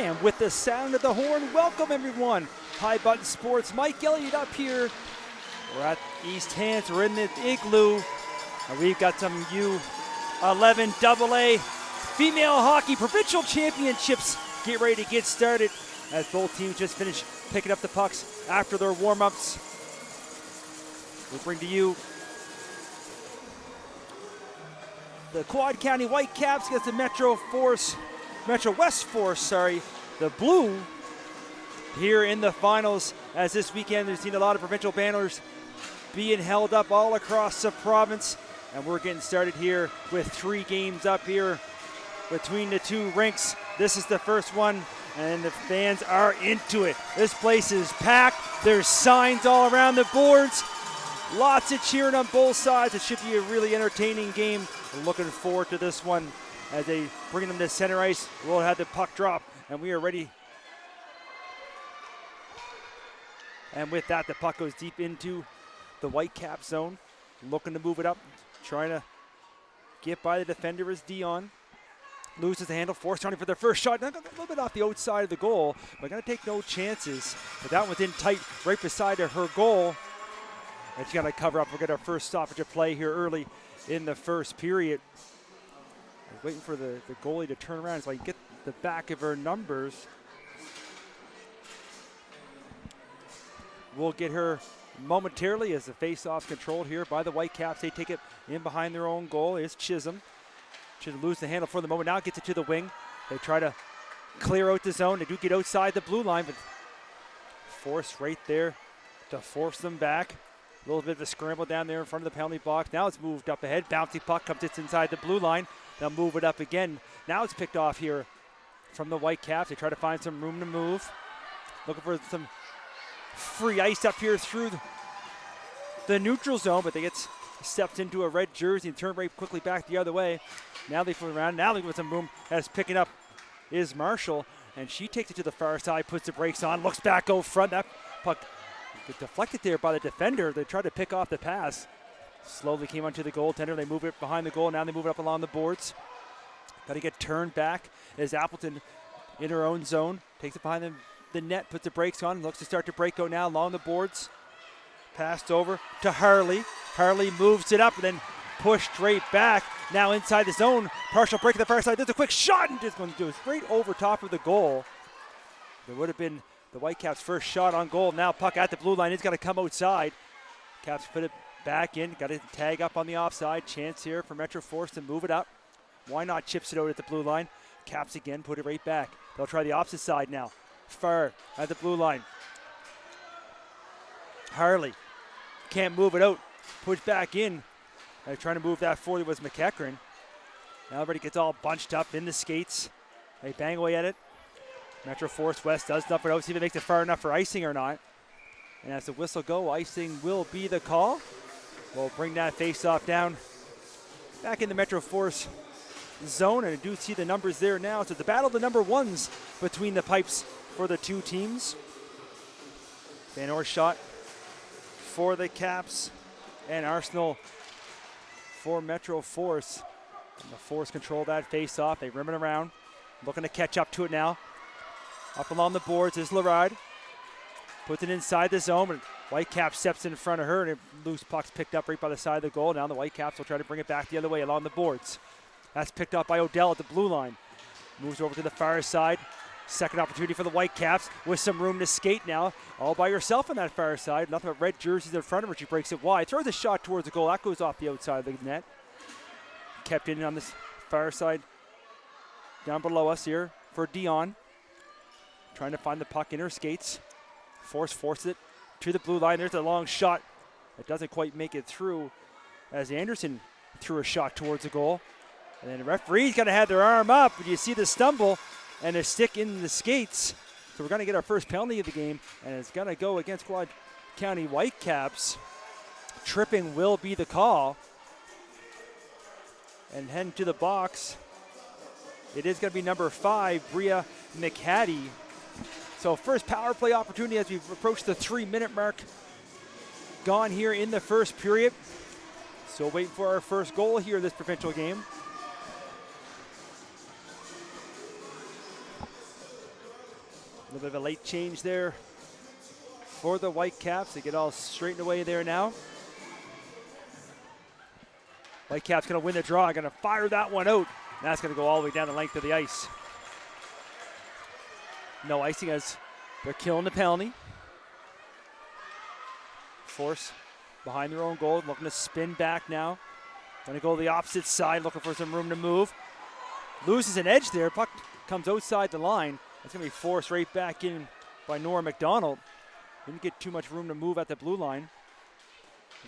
And with the sound of the horn, welcome everyone. High Button Sports, Mike Elliott up here. We're at East Hants, we're in the Igloo. And we've got some U11AA female hockey provincial championships get ready to get started as both teams just finished picking up the pucks after their warm-ups. We'll bring to you the Quad County Whitecaps against the Metro West Force, the Blue, here in the finals. As this weekend we've seen a lot of provincial banners being held up all across the province, and we're getting started here with 3 games up here between the 2 rinks. This is the first one, and the fans are into it. This place is packed. There's signs all around the boards. Lots of cheering on both sides. It should be a really entertaining game. We're looking forward to this one as they bring them to center ice. We'll have the puck drop, and we are ready. And with that, the puck goes deep into the Whitecap zone. Looking to move it up, trying to get by the defender is Dion. Loses the handle, forced on him for their first shot. Now a little bit off the outside of the goal, but gonna take no chances. But that one's in tight right beside her goal. And she's gonna cover up. We'll get our first stoppage of play here early in the first period. I was waiting for the goalie to turn around so I can get the back of her numbers. We'll get her momentarily as the face-off's controlled here by the Whitecaps. They take it in behind their own goal. It's Chisholm. Chisholm loses the handle for the moment. Now gets it to the wing. They try to clear out the zone. They do get outside the blue line, but force right there to force them back. A little bit of a scramble down there in front of the penalty box. Now it's moved up ahead. Bouncy puck comes inside the blue line. They'll move it up again. Now it's picked off here from the Whitecaps. They try to find some room to move. Looking for some free ice up here through the neutral zone, but they get stepped into a red jersey and turn right quickly back the other way. Now they flip around. Now they with some room. As picking up is Marshall, and she takes it to the far side, puts the brakes on, looks back, go front. That puck get deflected there by the defender. They tried to pick off the pass. Slowly came onto the goaltender. They move it behind the goal. Now they move it up along the boards. Got to get turned back as Appleton in her own zone. Takes it behind the net, puts the brakes on, looks to start to break out now along the boards. Passed over to Harley. Harley moves it up and then pushed straight back. Now inside the zone. Partial break to the far side. There's a quick shot and just going to do it straight over top of the goal. There would have been the Whitecaps' first shot on goal. Now puck at the blue line. It's got to come outside. Caps put it back in. Got to tag up on the offside. Chance here for Metro Force to move it up. Why not chips it out at the blue line? Caps again, put it right back. They'll try the opposite side now. Far at the blue line. Harley can't move it out. Push back in. Trying to move that forward was McEachran. Now everybody gets all bunched up in the skates. They bang away at it. Metro Force West does dump it out. See if it makes it far enough for icing or not. And as the whistle go, icing will be the call. We'll bring that face-off down back in the Metro Force zone, and I do see the numbers there now. So it's the battle of the number ones between the pipes for the 2 teams. Van Orr shot for the Caps, and Arsenal for Metro Force. And the Force control that face-off. They rim it around, looking to catch up to it now. Up along the boards is Larard. Puts it inside the zone, but Whitecap steps in front of her, and loose puck's picked up right by the side of the goal. Now the Whitecaps will try to bring it back the other way along the boards. That's picked up by Odell at the blue line. Moves over to the far side. Second opportunity for the Whitecaps with some room to skate now. All by herself on that far side. Nothing but red jerseys in front of her. She breaks it wide. Throws a shot towards the goal. That goes off the outside of the net. Kept in on this far side down below us here for Dion. Trying to find the puck in her skates. Forces it to the blue line. There's a long shot. It doesn't quite make it through as Anderson threw a shot towards the goal. And then the referee's got to have their arm up. But you see the stumble and a stick in the skates. So we're going to get our first penalty of the game, and it's going to go against Quad County Whitecaps. Tripping will be the call. And heading to the box, it is going to be number 5, Bria McHattie. So first power play opportunity as we approach the 3-minute mark. Gone here in the first period. So waiting for our first goal here in this provincial game. A little bit of a late change there for the Whitecaps. They get all straightened away there now. Whitecaps going to win the draw, going to fire that one out. And that's going to go all the way down the length of the ice. No icing as they're killing the penalty. Force behind their own goal, looking to spin back now. Going to go to the opposite side, looking for some room to move. Loses an edge there. Puck comes outside the line. It's going to be forced right back in by Nora McDonald. Didn't get too much room to move at the blue line.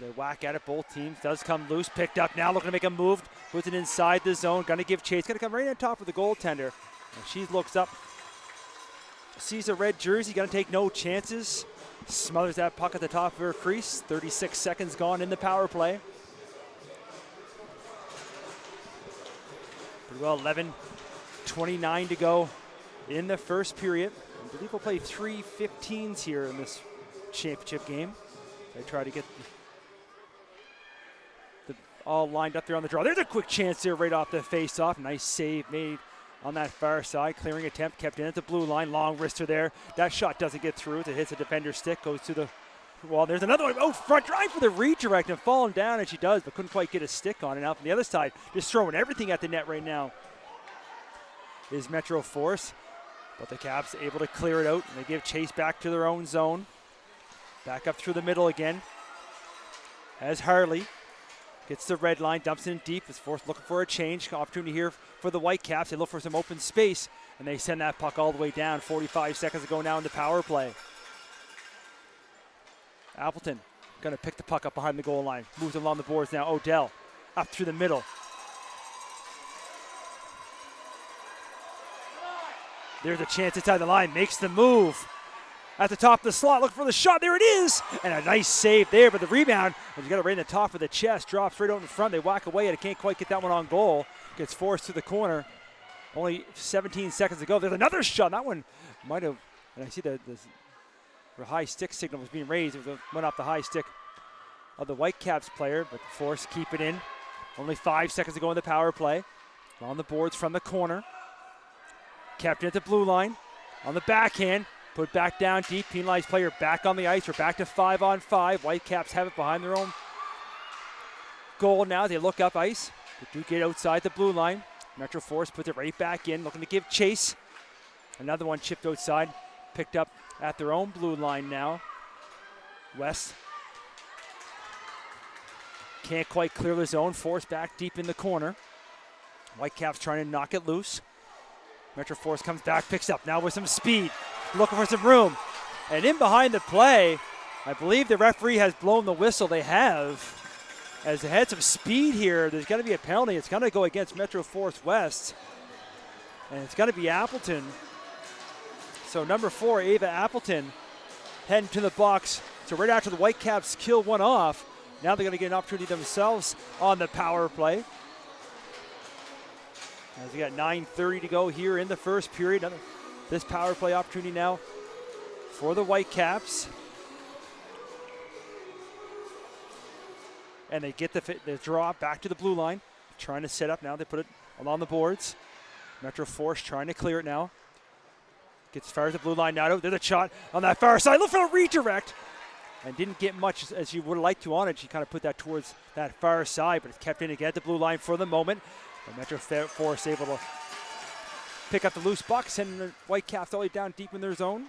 They whack at it, both teams. Does come loose, picked up now, looking to make a move. Puts it inside the zone, going to give chase. Going to come right on top of the goaltender. And she looks up, sees a red jersey, going to take no chances. Smothers that puck at the top of her crease. 36 seconds gone in the power play. Pretty well, 11:29 to go in the first period. I believe we'll play 3 15s here in this championship game. They try to get the all lined up there on the draw. There's a quick chance there right off the face-off. Nice save made on that far side. Clearing attempt kept in at the blue line. Long wrister there. That shot doesn't get through. It hits a defender's stick, goes to the wall. There's another one. Oh, front drive for the redirect and falling down, and she does, but couldn't quite get a stick on it. Out from the other side, just throwing everything at the net right now is Metro Force. But the Caps able to clear it out, and they give chase back to their own zone. Back up through the middle again. As Harley gets the red line, dumps it in deep. Is Force looking for a change. Opportunity here for the Whitecaps. They look for some open space, and they send that puck all the way down. 45 seconds to go now in the power play. Appleton going to pick the puck up behind the goal line. Moves along the boards now. Odell up through the middle. There's a chance inside the line. Makes the move. At the top of the slot, looking for the shot. There it is. And a nice save there, but the rebound, you got it right in the top of the chest. Drops right out in front. They whack away and it can't quite get that one on goal. Gets forced to the corner. Only 17 seconds to go. There's another shot. That one might have, and I see the high stick signal was being raised. It went off the high stick of the Whitecaps player, but Force keep it in. Only 5 seconds to go in the power play. On the boards from the corner. Kept it at the blue line. On the backhand. Put back down deep. Penalized player back on the ice. We're back to 5-on-5. Whitecaps have it behind their own goal now. They look up ice. They do get outside the blue line. Metro Force puts it right back in. Looking to give chase. Another one chipped outside. Picked up at their own blue line now. West can't quite clear the zone. Force back deep in the corner. Whitecaps trying to knock it loose. Metro Force comes back, picks up now with some speed. Looking for some room. And in behind the play, I believe the referee has blown the whistle. They have. As they had some speed here, there's going to be a penalty. It's going to go against Metro Force West. And it's going to be Appleton. So number 4, Ava Appleton, heading to the box. So right after the Whitecaps kill one off, now they're going to get an opportunity themselves on the power play. As we got 9:30 to go here in the first period. This power play opportunity now for the Whitecaps. And they get the draw back to the blue line. Trying to set up now. They put it along the boards. Metro Force trying to clear it now. Gets as far as the blue line now. There's a shot on that far side. Look for a redirect. And didn't get much as you would have liked to on it. She kind of put that towards that far side, but it's kept in again at the blue line for the moment. And Metro Force able to pick up the loose puck, sending the Whitecaps all the way down deep in their zone.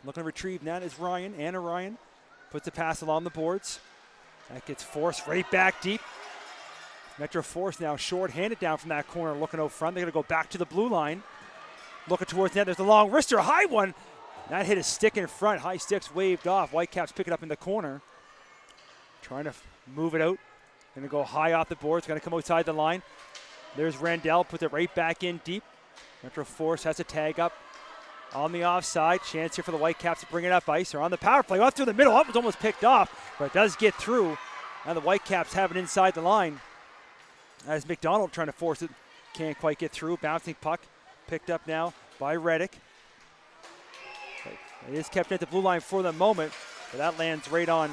Looking to retrieve that is Ryan. Anna Ryan puts the pass along the boards. That gets Force right back deep. Metro Force now short-handed down from that corner, looking out front. They're going to go back to the blue line. Looking towards net. There's a long wrister, a high one. That hit a stick in front. High sticks waved off. Whitecaps pick it up in the corner. Trying to move it out. Going to go high off the boards. Going to come outside the line. There's Randell. Puts it right back in deep. Metro Force has a tag up on the offside. Chance here for the Whitecaps to bring it up ice. They're on the power play. Off through the middle. It was almost picked off, but it does get through. Now the Whitecaps have it inside the line. As McDonald trying to force it. Can't quite get through. Bouncing puck. Picked up now by Reddick. It is kept at the blue line for the moment, but that lands right on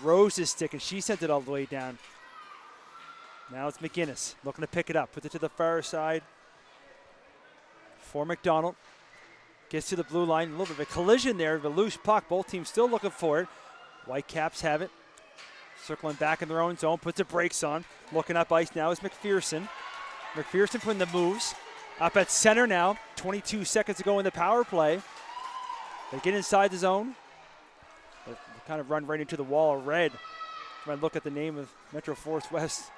Rose's stick, and she sent it all the way down. Now it's McGinnis looking to pick it up. Puts it to the far side for McDonald. Gets to the blue line. A little bit of a collision there. The loose puck. Both teams still looking for it. Whitecaps have it. Circling back in their own zone. Puts the brakes on. Looking up ice now is McPherson. McPherson putting the moves. Up at center now. 22 seconds to go in the power play. They get inside the zone. They kind of run right into the wall of red. When I look at the name of Metro Force West.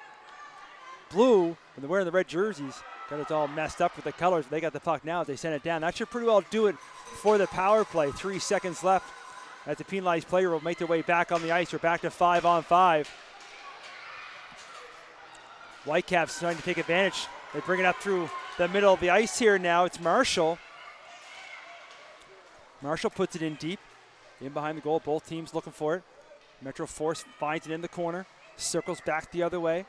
Blue, and they're wearing the red jerseys. Got it all messed up with the colors. They got the puck now as they send it down. That should pretty well do it for the power play. 3 seconds left as the penalized player will make their way back on the ice. We're back to 5-on-5. Whitecaps trying to take advantage. They bring it up through the middle of the ice here now. It's Marshall. Marshall puts it in deep. In behind the goal. Both teams looking for it. Metro Force finds it in the corner. Circles back the other way.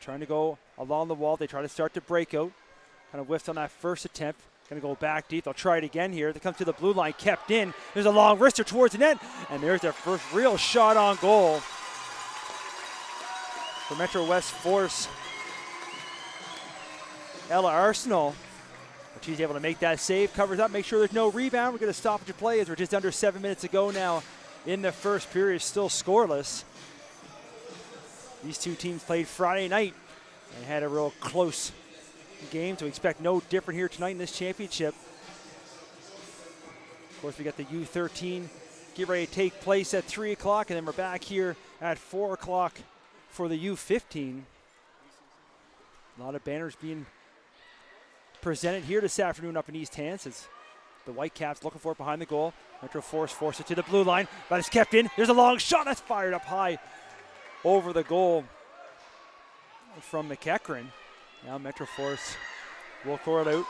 Trying to go along the wall. They try to start to break out. Kind of whiffed on that first attempt. Going to go back deep. They'll try it again here. They come to the blue line. Kept in. There's a long wrister towards the net. And there's their first real shot on goal for Metro West Force. Ella Arsenal. But she's able to make that save. Covers up. Make sure there's no rebound. We're going to stop to play as we're just under 7 minutes to go now in the first period. Still scoreless. These two teams played Friday night and had a real close game, so we expect no different here tonight in this championship. Of course, we got the U13 get ready to take place at 3 o'clock, and then we're back here at 4 o'clock for the U15. A lot of banners being presented here this afternoon up in East Hants as the Whitecaps looking for it behind the goal. Metro Force force it to the blue line, but it's kept in. There's a long shot that's fired up high over the goal from McEachran. Now Metro Force will core it out.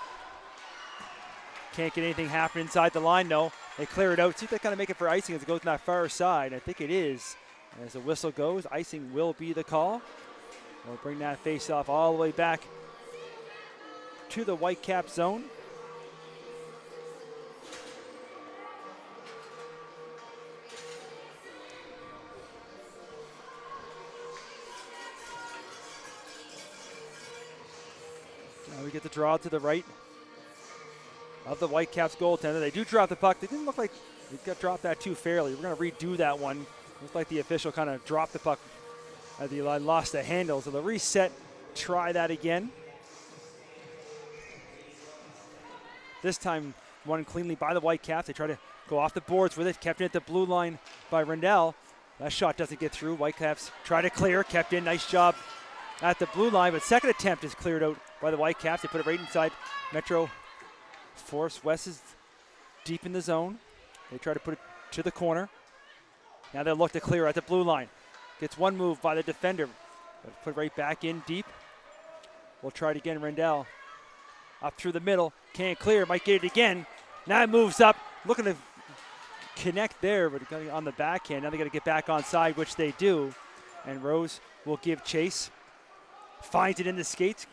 Can't get anything happen inside the line, though. They clear it out. See if they kind of make it for icing as it goes to that far side. I think it is. As the whistle goes, icing will be the call. We'll bring that face-off all the way back to the Whitecap zone. We get the draw to the right of the Whitecaps goaltender. They do drop the puck. They didn't look like they got dropped that too fairly. We're going to redo that one. Looks like the official kind of dropped the puck as he lost the handle. So they'll reset, try that again. This time won cleanly by the Whitecaps. They try to go off the boards with it. Kept in at the blue line by Rendell. That shot doesn't get through. Whitecaps try to clear. Kept in. Nice job at the blue line, but second attempt is cleared out by the Whitecaps. They put it right inside Metro Force. West is deep in the zone. They try to put it to the corner. Now they'll look to clear at the blue line. Gets one move by the defender. But put it right back in deep. We'll try it again. Rendell up through the middle. Can't clear. Might get it again. Now it moves up. Looking to connect there, but on the backhand. Now they got to get back on side, which they do. And Rose will give chase. Finds it in the skates.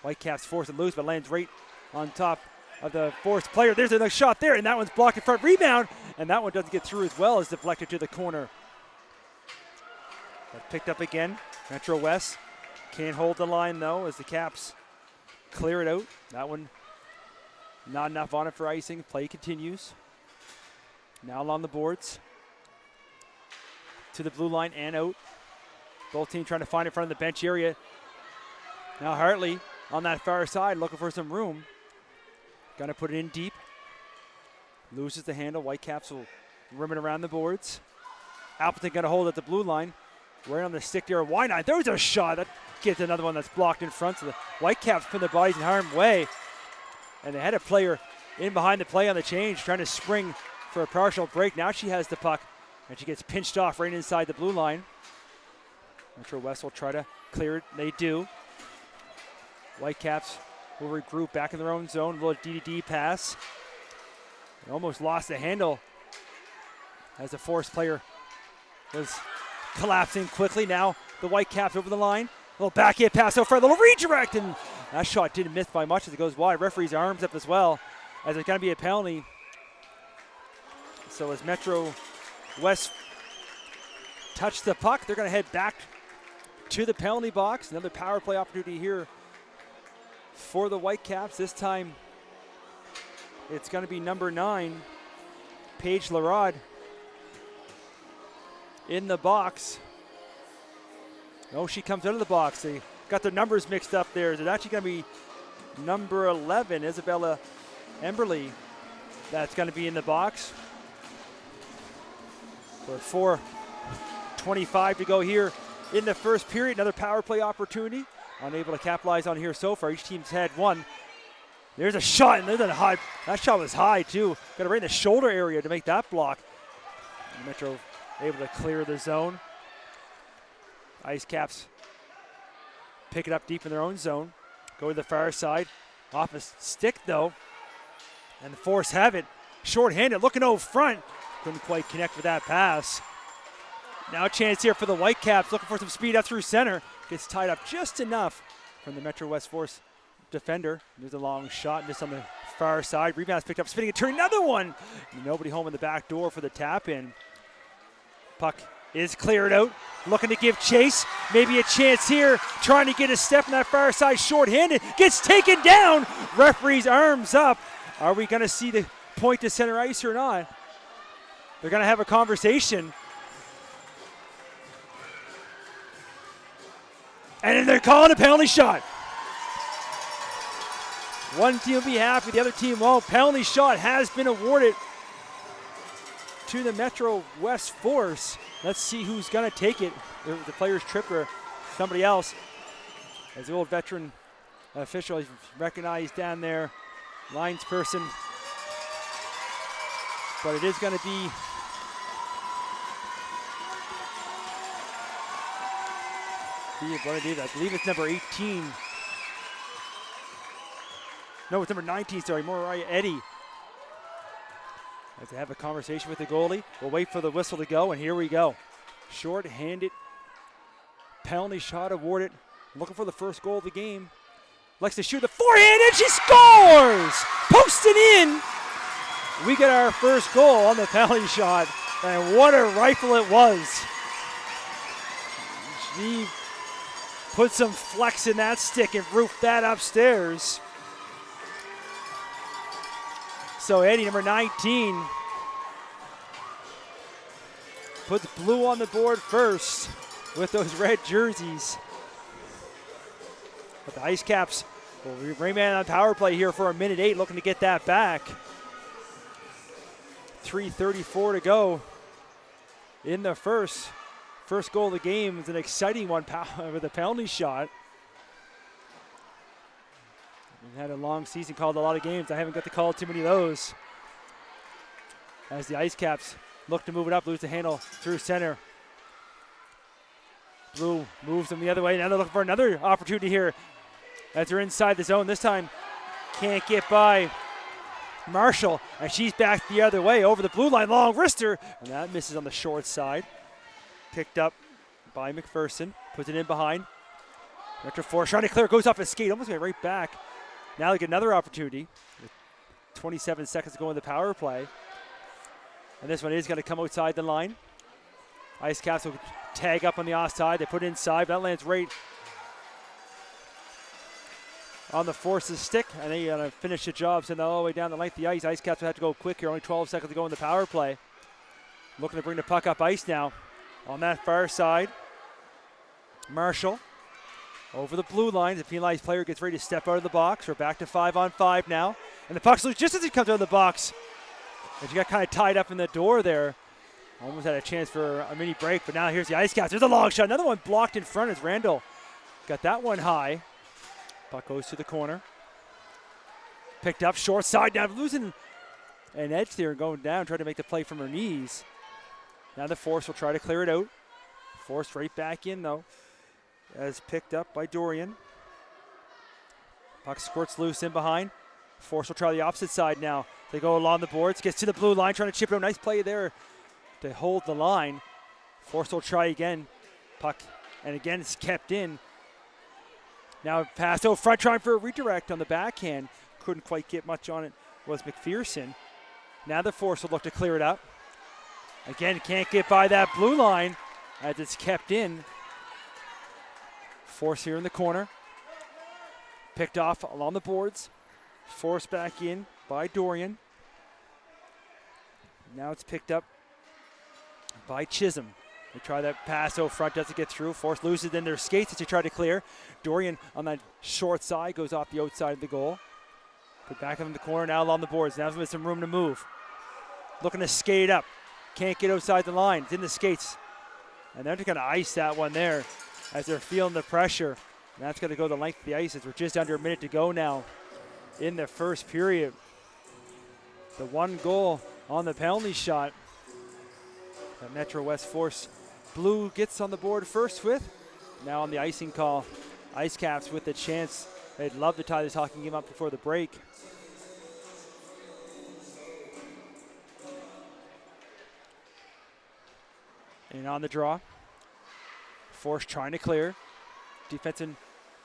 Whitecaps force it loose, but lands right on top of the Force player. There's another shot there, and that one's blocked in front. Rebound, and that one doesn't get through as well as deflected to the corner. But picked up again. Metro West can't hold the line, though, as the Caps clear it out. That one not enough on it for icing. Play continues. Now along the boards. To the blue line and out. Both teams trying to find it in front of the bench area. Now Hartley on that far side looking for some room. Gonna put it in deep. Loses the handle. Whitecaps will rim it around the boards. Appleton gonna hold at the blue line. Right on the stick there. Why not? There's a shot. That gets another one that's blocked in front. So the Whitecaps put their bodies in harm's way. And they had a player in behind the play on the change trying to spring for a partial break. Now she has the puck and she gets pinched off right inside the blue line. Metro West will try to clear it. They do. Whitecaps will regroup back in their own zone. A little DDD pass. They almost lost the handle as the Force player was collapsing quickly. Now the Whitecaps over the line. A little backhand pass out front. A little redirect. And that shot didn't miss by much as it goes wide. Referee's arms up as well as it's going to be a penalty. So as Metro West touch the puck, they're going to head back to the penalty box. Another power play opportunity here for the Whitecaps. This time it's going to be number 9, Paige Larod, in the box. No, she comes out of the box. They got their numbers mixed up there. It's actually going to be number 11, Isabella Emberley, that's going to be in the box. For 4:25 to go here in the first period. Another power play opportunity. Unable to capitalize on here so far. Each team's had one. There's a shot, and there's a high. That shot was high too. Got it right in the shoulder area to make that block. Metro able to clear the zone. Ice Caps pick it up deep in their own zone. Go to the far side. Off a stick though. And the Force have it. Short-handed, looking over front. Couldn't quite connect with that pass. Now a chance here for the Whitecaps, looking for some speed up through center. Gets tied up just enough from the Metro West Force defender. There's a long shot just on the far side. Rebound's picked up, spinning and turning, another one. Nobody home in the back door for the tap in. Puck is cleared out, looking to give chase. Maybe a chance here, trying to get a step on that far side, short-handed. Gets taken down. Referee's arms up. Are we going to see the point to center ice or not? They're going to have a conversation. And then they're calling a penalty shot. One team will be happy, the other team won't. Penalty shot has been awarded to the Metro West Force. Let's see who's going to take it. The player's trip or somebody else. As the old veteran official is recognized down there, linesperson. But it is going to be I believe it's number 18. No, it's number 19, sorry, Mariah Eddy. As they have a conversation with the goalie. We'll wait for the whistle to go, and here we go. Short-handed penalty shot awarded. Looking for the first goal of the game. Likes to shoot the forehand, and she scores! Posted in! We get our first goal on the penalty shot, and what a rifle it was. She put some flex in that stick and roofed that upstairs. So Eddie, number 19, puts blue on the board first with those red jerseys. But the Ice Caps will remain on power play here for a minute 8, looking to get that back. 3:34 to go in the first. First goal of the game is an exciting one with a penalty shot. We've had a long season, called a lot of games. I haven't got to call too many of those. As the Ice Caps look to move it up, lose the handle through center. Blue moves them the other way. Now they're looking for another opportunity here as they're inside the zone. This time can't get by Marshall, and she's back the other way over the blue line. Long wrister, and that misses on the short side. Picked up by McPherson, puts it in behind. Metro Force trying to clear, goes off his skate, almost got right back. Now they get another opportunity with 27 seconds to go in the power play. And this one is going to come outside the line. Ice Caps will tag up on the offside. They put it inside. That lands right on the Force's stick, and they finish the job, send that all the way down the length of the ice. Ice Caps will have to go quick here. Only 12 seconds to go in the power play. Looking to bring the puck up ice now. On that far side, Marshall over the blue line. The penalized player gets ready to step out of the box. We're back to 5-on-5 now. And the puck's loose just as he comes out of the box. And she got kind of tied up in the door there. Almost had a chance for a mini break, but now here's the Ice Caps. There's a long shot. Another one blocked in front as Randall got that one high. Puck goes to the corner. Picked up short side now, losing an edge there and going down, trying to make the play from her knees. Now the Force will try to clear it out. Force right back in though, as picked up by Dorian. Puck squirts loose in behind. Force will try the opposite side now. They go along the boards, gets to the blue line, trying to chip it out. Nice play there to hold the line. Force will try again. Puck, and again it's kept in. Now pass out front, trying for a redirect on the backhand. Couldn't quite get much on it, was McPherson. Now the Force will look to clear it up. Again, can't get by that blue line as it's kept in. Force here in the corner. picked off along the boards. Forced back in by Dorian. Now it's picked up by Chisholm. They try that pass out front, doesn't get through. Force loses in their skates as they try to clear. Dorian on that short side goes off the outside of the goal. Put back in the corner, now along the boards. Now with some room to move. Looking to skate up. Can't get outside the line. It's in the skates. And they're just going to ice that one there as they're feeling the pressure. And that's going to go the length of the ice as we're just under a minute to go now in the first period. The one goal on the penalty shot that Metro West Force Blue gets on the board first with. Now on the icing call, Ice Caps with the chance. They'd love to tie this hockey game up before the break. And on the draw, Force trying to clear. Defenseman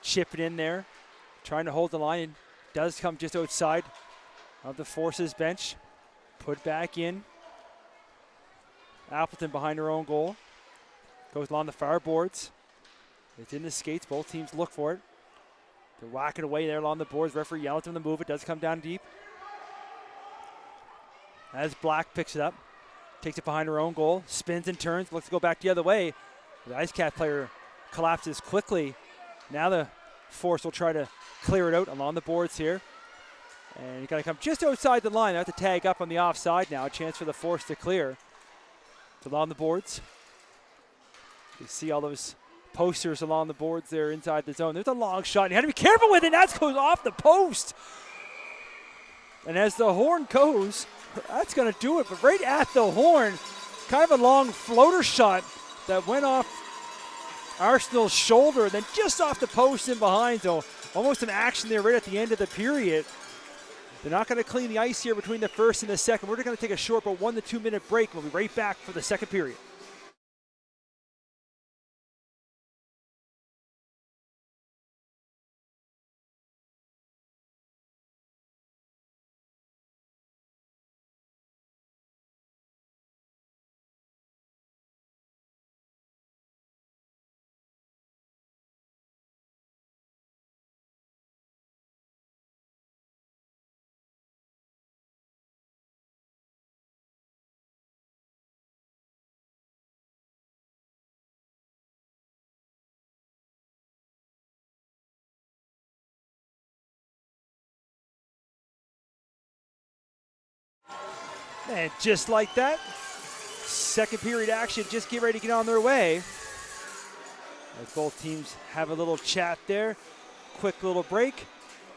chipping in there, trying to hold the line. And does come just outside of the Force's bench. Put back in. Appleton behind her own goal. Goes along the far boards. It's in the skates. Both teams look for it. They're whacking away there along the boards. Referee yelling at them to move. It does come down deep. As Black picks it up. Takes it behind her own goal. Spins and turns. Looks to go back the other way. The Ice Cat player collapses quickly. Now the Force will try to clear it out along the boards here. And you got to come just outside the line. They have to tag up on the offside now. A chance for the Force to clear. It's along the boards. You see all those posters along the boards there inside the zone. There's a long shot. You had to be careful with it. That goes off the post. And as the horn goes, that's going to do it. But right at the horn, kind of a long floater shot that went off Arsenal's shoulder, then just off the post and behind. So almost an action there right at the end of the period. They're not going to clean the ice here between the first and the second. We're going to take a short but 1 to 2 minute break. We'll be right back for the second period. And just like that, second period action just get ready to get on their way. As both teams have a little chat there. Quick little break.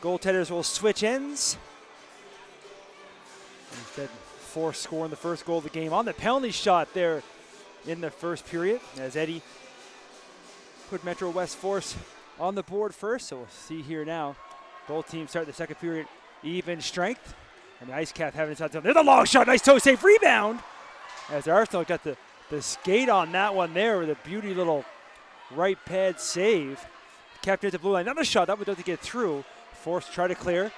Goaltenders will switch ends. Instead, Force scoring the first goal of the game on the penalty shot there in the first period. As Eddie put Metro West Force on the board first. So we'll see here now. Both teams start the second period even strength. And the Ice Cap having inside zone. There's a long shot. Nice toe save rebound. As Arsenal got the skate on that one there with a beauty little right pad save. Kept it at the blue line. Another shot. That one doesn't get through. Forced to try to clear.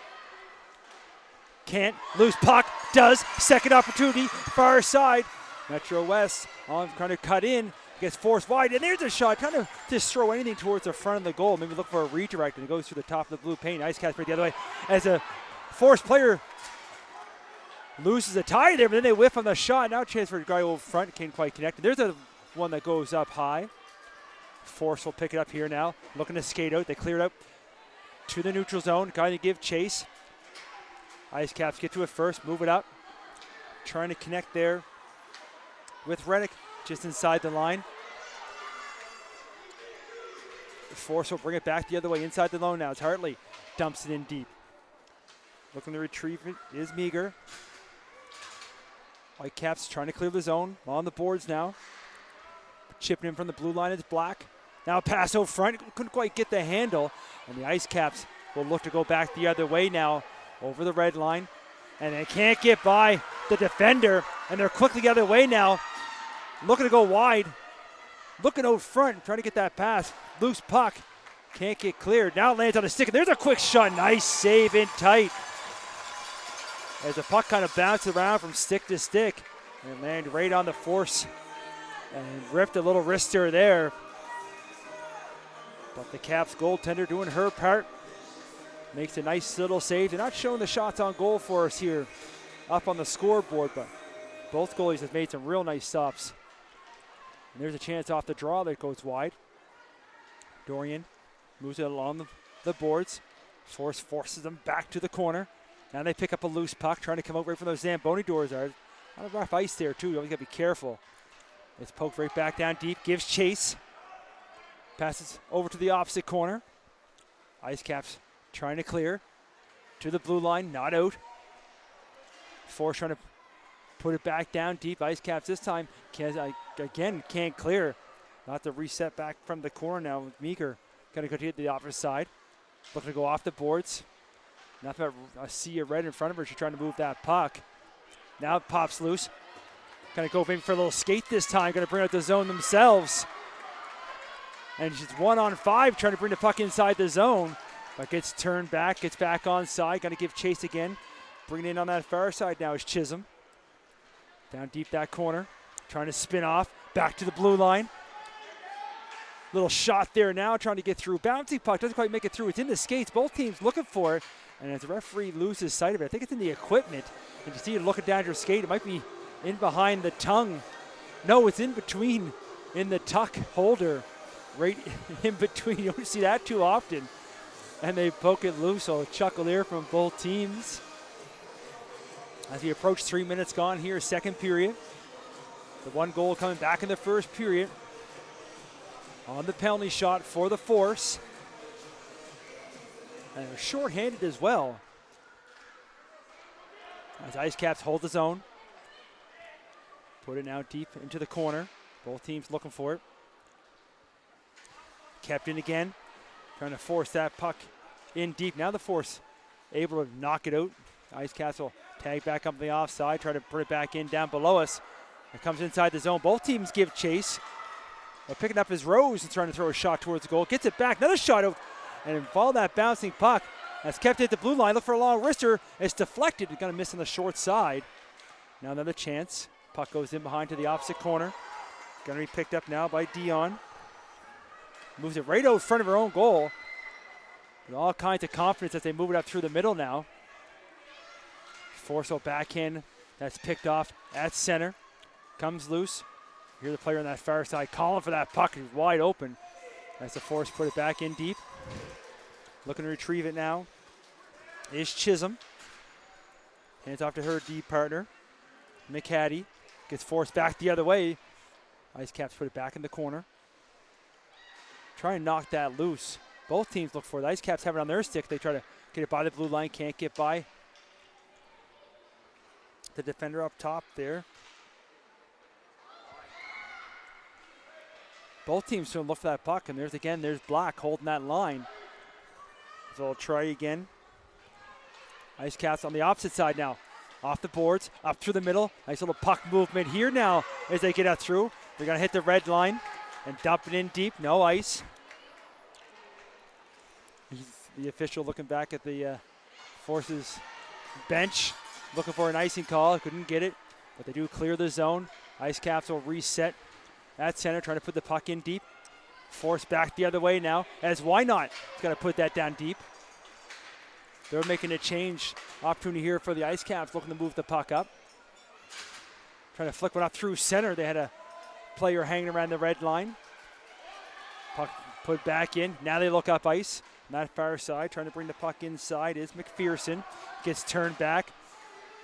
Can't. Loose puck. Does. Second opportunity. Far side. Metro West on trying to cut in. Gets forced wide. And there's a shot. Trying to just throw anything towards the front of the goal. Maybe look for a redirect. And it goes through the top of the blue paint. Ice Cap right the other way. As a Force player loses a tie there, but then they whiff on the shot. Now a chance for a guy over front. Can't quite connect. There's a one that goes up high. Force will pick it up here now. Looking to skate out. They clear it out to the neutral zone. Going to give chase. Ice Caps get to it first. Move it up. Trying to connect there with Reddick just inside the line. Force will bring it back the other way inside the zone now. It's Hartley. Dumps it in deep. Looking to retrieve it is Meager. Whitecaps trying to clear the zone. On the boards now. Chipping in from the blue line is Black. Now pass out front. Couldn't quite get the handle. And the Ice Caps will look to go back the other way now over the red line. And they can't get by the defender. And they're quickly the other way now. Looking to go wide. Looking out front. Trying to get that pass. Loose puck. Can't get cleared. Now it lands on a stick. And there's a quick shot. Nice save in tight. As the puck kind of bounced around from stick to stick and landed right on the Force and ripped a little wrister there. But the Caps goaltender doing her part. makes a nice little save. They're not showing the shots on goal for us here up on the scoreboard, but both goalies have made some real nice stops. And there's a chance off the draw that goes wide. Dorian moves it along the boards. Forces them back to the corner. Now they pick up a loose puck, trying to come out right from those Zamboni doors. A lot of rough ice there, too. You always got to be careful. It's poked right back down deep, gives chase. Passes over to the opposite corner. Ice Caps trying to clear to the blue line, not out. Force trying to put it back down deep. Ice Caps this time can't clear. Not to reset back from the corner now with Meeker. Got to go to the opposite side. Looking to go off the boards. Nothing but a sea of red in front of her. She's trying to move that puck. Now it pops loose. Going to go maybe for a little skate this time. Going to bring out the zone themselves. And she's 1-on-5 trying to bring the puck inside the zone. But gets turned back, gets back onside. Going to give chase again. Bringing in on that far side now is Chisholm. Down deep that corner. Trying to spin off. Back to the blue line. Little shot there now, trying to get through. Bouncing puck, doesn't quite make it through. It's in the skates. Both teams looking for it. And as the referee loses sight of it, I think it's in the equipment. And you see it looking down your skate. It might be in behind the tongue. No, it's in between, in the tuck holder. Right in between. You don't see that too often. And they poke it loose. So a chuckle there from both teams. As we approach 3 minutes gone here, second period. The one goal coming back in the first period. On the penalty shot for the Force. And they're short-handed as well. As Ice Caps hold the zone. Put it now deep into the corner. Both teams looking for it. Kept in again. Trying to force that puck in deep. Now the Force able to knock it out. Ice Caps will tag back up the offside. Try to put it back in down below us. It comes inside the zone. Both teams give chase. Picking up his Rose and trying to throw a shot towards the goal. Gets it back. Another shot out. And follow that bouncing puck. That's kept it at the blue line. Look for a long wrister. It's deflected. It's going to miss on the short side. Now another chance. Puck goes in behind to the opposite corner. Going to be picked up now by Dion. Moves it right out in front of her own goal. With all kinds of confidence as they move it up through the middle now. Force backhand. That's picked off at center. Comes loose. Here's the player on that far side calling for that puck. He's wide open. As the Force put it back in deep. Looking to retrieve it now is Chisholm. Hands off to her deep partner. McHattie gets forced back the other way. Ice Caps put it back in the corner. Try and knock that loose. Both teams look for it. The Ice Caps have it on their stick. They try to get it by the blue line. Can't get by the defender up top there. Both teams trying to look for that puck, and there's Black holding that line. So they'll try again. Ice Caps on the opposite side now. Off the boards, up through the middle. Nice little puck movement here now as they get out through. They're going to hit the red line and dump it in deep. No ice. The official looking back at the Force's bench, looking for an icing call. Couldn't get it, but they do clear the zone. Ice Caps will reset at center, trying to put the puck in deep. Force back the other way now, as why not? He's got to put that down deep. They're making a change opportunity here for the Ice Caps, looking to move the puck up. Trying to flick one up through center. They had a player hanging around the red line. Puck put back in. Now they look up ice. On that far side, trying to bring the puck inside is McPherson. Gets turned back.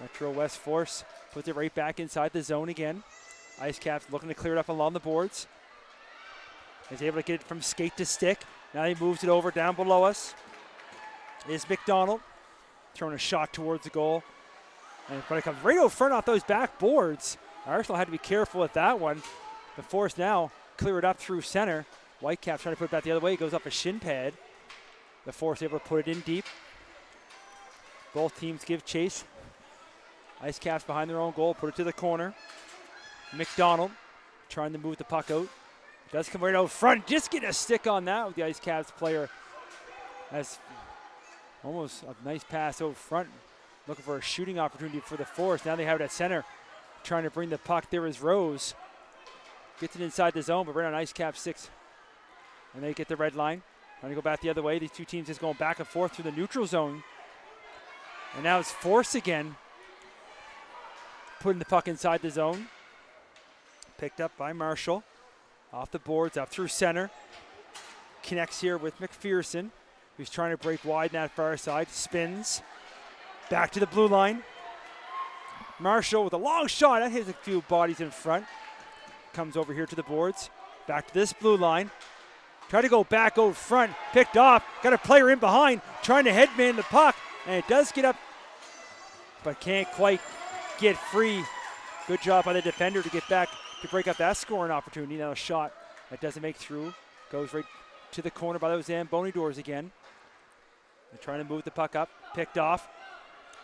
Metro West Force puts it right back inside the zone again. Ice Caps looking to clear it up along the boards. He's able to get it from skate to stick. Now he moves it over down below us. Is McDonald throwing a shot towards the goal. But it comes right out front off those back boards. Arsenal had to be careful with that one. The Force now clear it up through center. Whitecaps trying to put it back the other way. It goes up a shin pad. The Force able to put it in deep. Both teams give chase. Ice Caps behind their own goal. Put it to the corner. McDonald trying to move the puck out. Does come right out front. Just get a stick on that with the Ice Caps player. That's almost a nice pass out front. Looking for a shooting opportunity for the Force. Now they have it at center. Trying to bring the puck. There is Rose. Gets it inside the zone, but right on Ice Cap 6. And they get the red line. Trying to go back the other way. These two teams just going back and forth through the neutral zone. And now it's Force again. Putting the puck inside the zone. Picked up by Marshall. Off the boards, up through center. Connects here with McPherson, who's trying to break wide in that far side. Spins. Back to the blue line. Marshall with a long shot. That hits a few bodies in front. Comes over here to the boards. Back to this blue line. Try to go back out front. Picked off. Got a player in behind. Trying to headman the puck. And it does get up, but can't quite get free. Good job by the defender to get back to break up that scoring opportunity. Now a shot that doesn't make through. Goes right to the corner by those Zamboni doors again. They're trying to move the puck up. Picked off.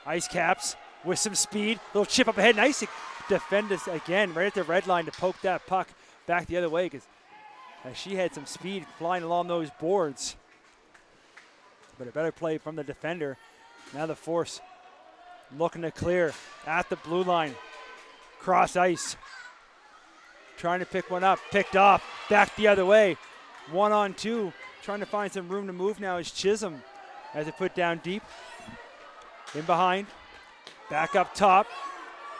Ice Caps with some speed. Little chip up ahead. Nice defend us again right at the red line to poke that puck back the other way, because she had some speed flying along those boards. But a better play from the defender. Now the Force looking to clear at the blue line. Cross ice. Trying to pick one up. Picked off. Back the other way. 1-on-2. Trying to find some room to move now is Chisholm. As it put down deep. In behind. Back up top.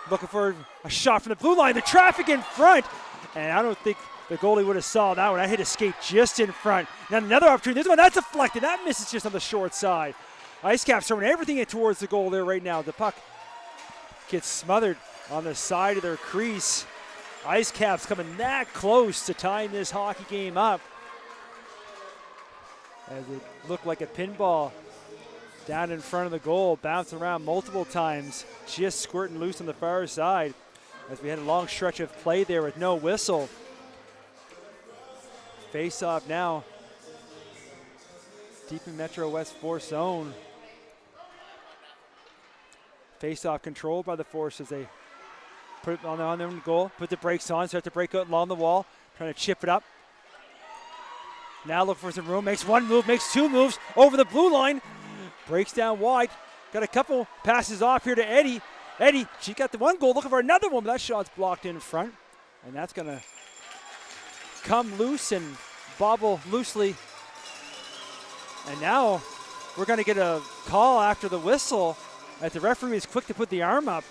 Looking for a shot from the blue line. The traffic in front. And I don't think the goalie would have saw that one. That hit a skate just in front. Now another opportunity. This one, that's deflected. That misses just on the short side. Ice Caps throwing everything in towards the goal there right now. The puck gets smothered on the side of their crease. Ice Caps coming that close to tying this hockey game up. As it looked like a pinball down in front of the goal, bouncing around multiple times, just squirting loose on the far side. As we had a long stretch of play there with no whistle. Face off now. Deep in Metro West Force zone. Face off controlled by the Force as they put it on their own goal. Put the brakes on, start to break out along the wall. Trying to chip it up. Now look for some room. Makes one move, makes two moves over the blue line. Breaks down wide. Got a couple passes off here to Eddie. Eddie, she got the one goal, looking for another one, but that shot's blocked in front. And that's going to come loose and bobble loosely. And now we're going to get a call after the whistle as the referee is quick to put the arm up.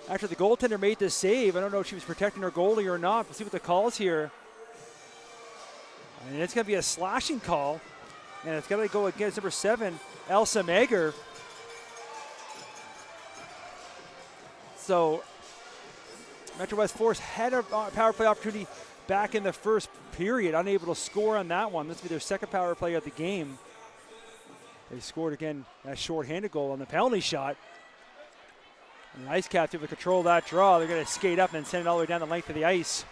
After the goaltender made the save, I don't know if she was protecting her goalie or not. We'll see what the call is here. And it's going to be a slashing call. And it's going to go against number 7, Elsa Mager. So Metro West Force had a power play opportunity back in the first period, unable to score on that one. This will be their second power play of the game. They scored again that short-handed goal on the penalty shot. And the Ice Caps able to control that draw. They're going to skate up and send it all the way down the length of the ice.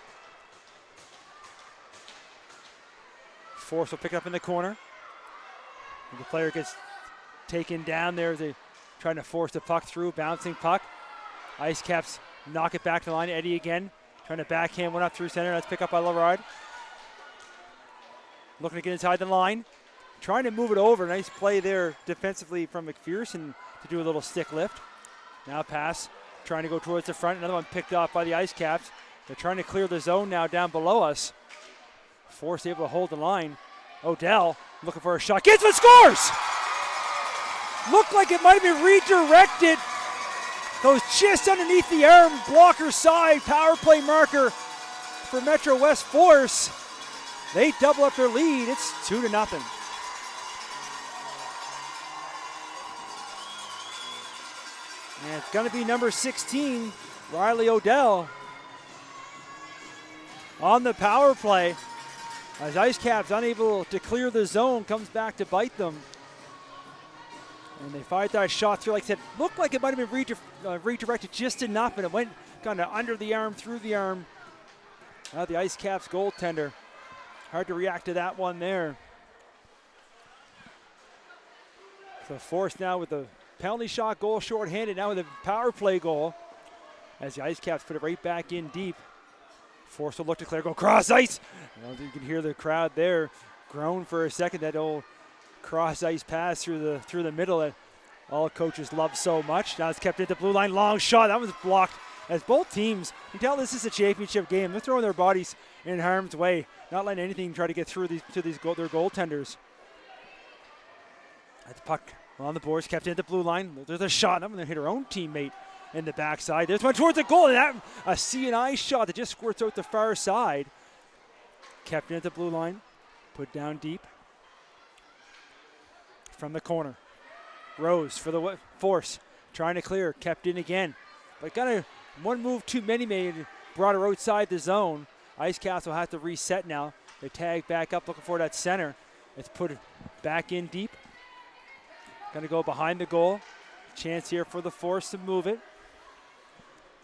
Force will pick it up in the corner. And the player gets taken down there as they trying to force the puck through, bouncing puck. Ice Caps knock it back to the line. Eddie again trying to backhand one up through center. That's picked up by Larard. Looking to get inside the line. Trying to move it over. Nice play there defensively from McPherson to do a little stick lift. Now pass. Trying to go towards the front. Another one picked off by the Ice Caps. They're trying to clear the zone now down below us. Force able to hold the line. Odell looking for a shot. Gets one, scores! Looked like it might have been redirected. Goes just underneath the arm blocker side. Power play marker for Metro West Force. They double up their lead. It's 2-0. And it's going to be number 16, Riley Odell, on the power play. As Ice Caps unable to clear the zone, comes back to bite them. And they fired that shot through, like I said, looked like it might have been redirected just enough, and it went kind of under the arm, through the arm. Now the Ice Caps goaltender, hard to react to that one there. So Force now with the penalty shot goal shorthanded, now with a power play goal. As the Ice Caps put it right back in deep. Force will look to clear, go cross ice. Well, you can hear the crowd there groan for a second. That old cross ice pass through the middle that all coaches love so much. Now it's kept at the blue line, long shot. That was blocked as both teams, you can tell this is a championship game. They're throwing their bodies in harm's way, not letting anything try to get through their goaltenders. That puck on the boards, kept in at the blue line. There's a shot. I'm going to hit her own teammate in the backside. There's one towards the goal, and that a C&I shot that just squirts out the far side. Kept in at the blue line, put down deep. From the corner. Rose for the force, trying to clear, kept in again. But got one move too many made, brought her outside the zone. Ice Caps will have to reset now. They tag back up looking for that center. It's put it back in deep. Gonna go behind the goal. Chance here for the force to move it.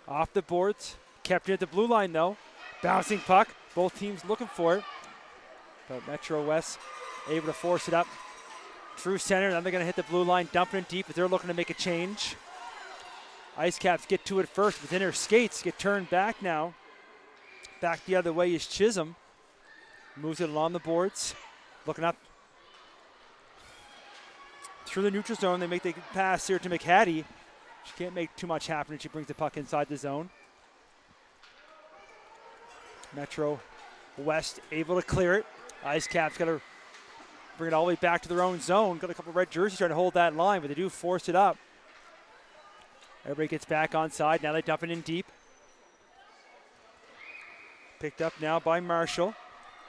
Off the boards, kept in at the blue line though. Bouncing puck, both teams looking for it. But Metro West able to force it up through center. Then they're going to hit the blue line, dump it in deep, but they're looking to make a change. Ice Caps get to it first within her skates, get turned back now. Back the other way is Chisholm. Moves it along the boards. Looking up through the neutral zone. They make the pass here to McHattie. She can't make too much happen, and she brings the puck inside the zone. Metro West able to clear it. Ice Caps got to bring it all the way back to their own zone. Got a couple of red jerseys trying to hold that line, but they do force it up. Everybody gets back on side. Now they dump it in deep. Picked up now by Marshall.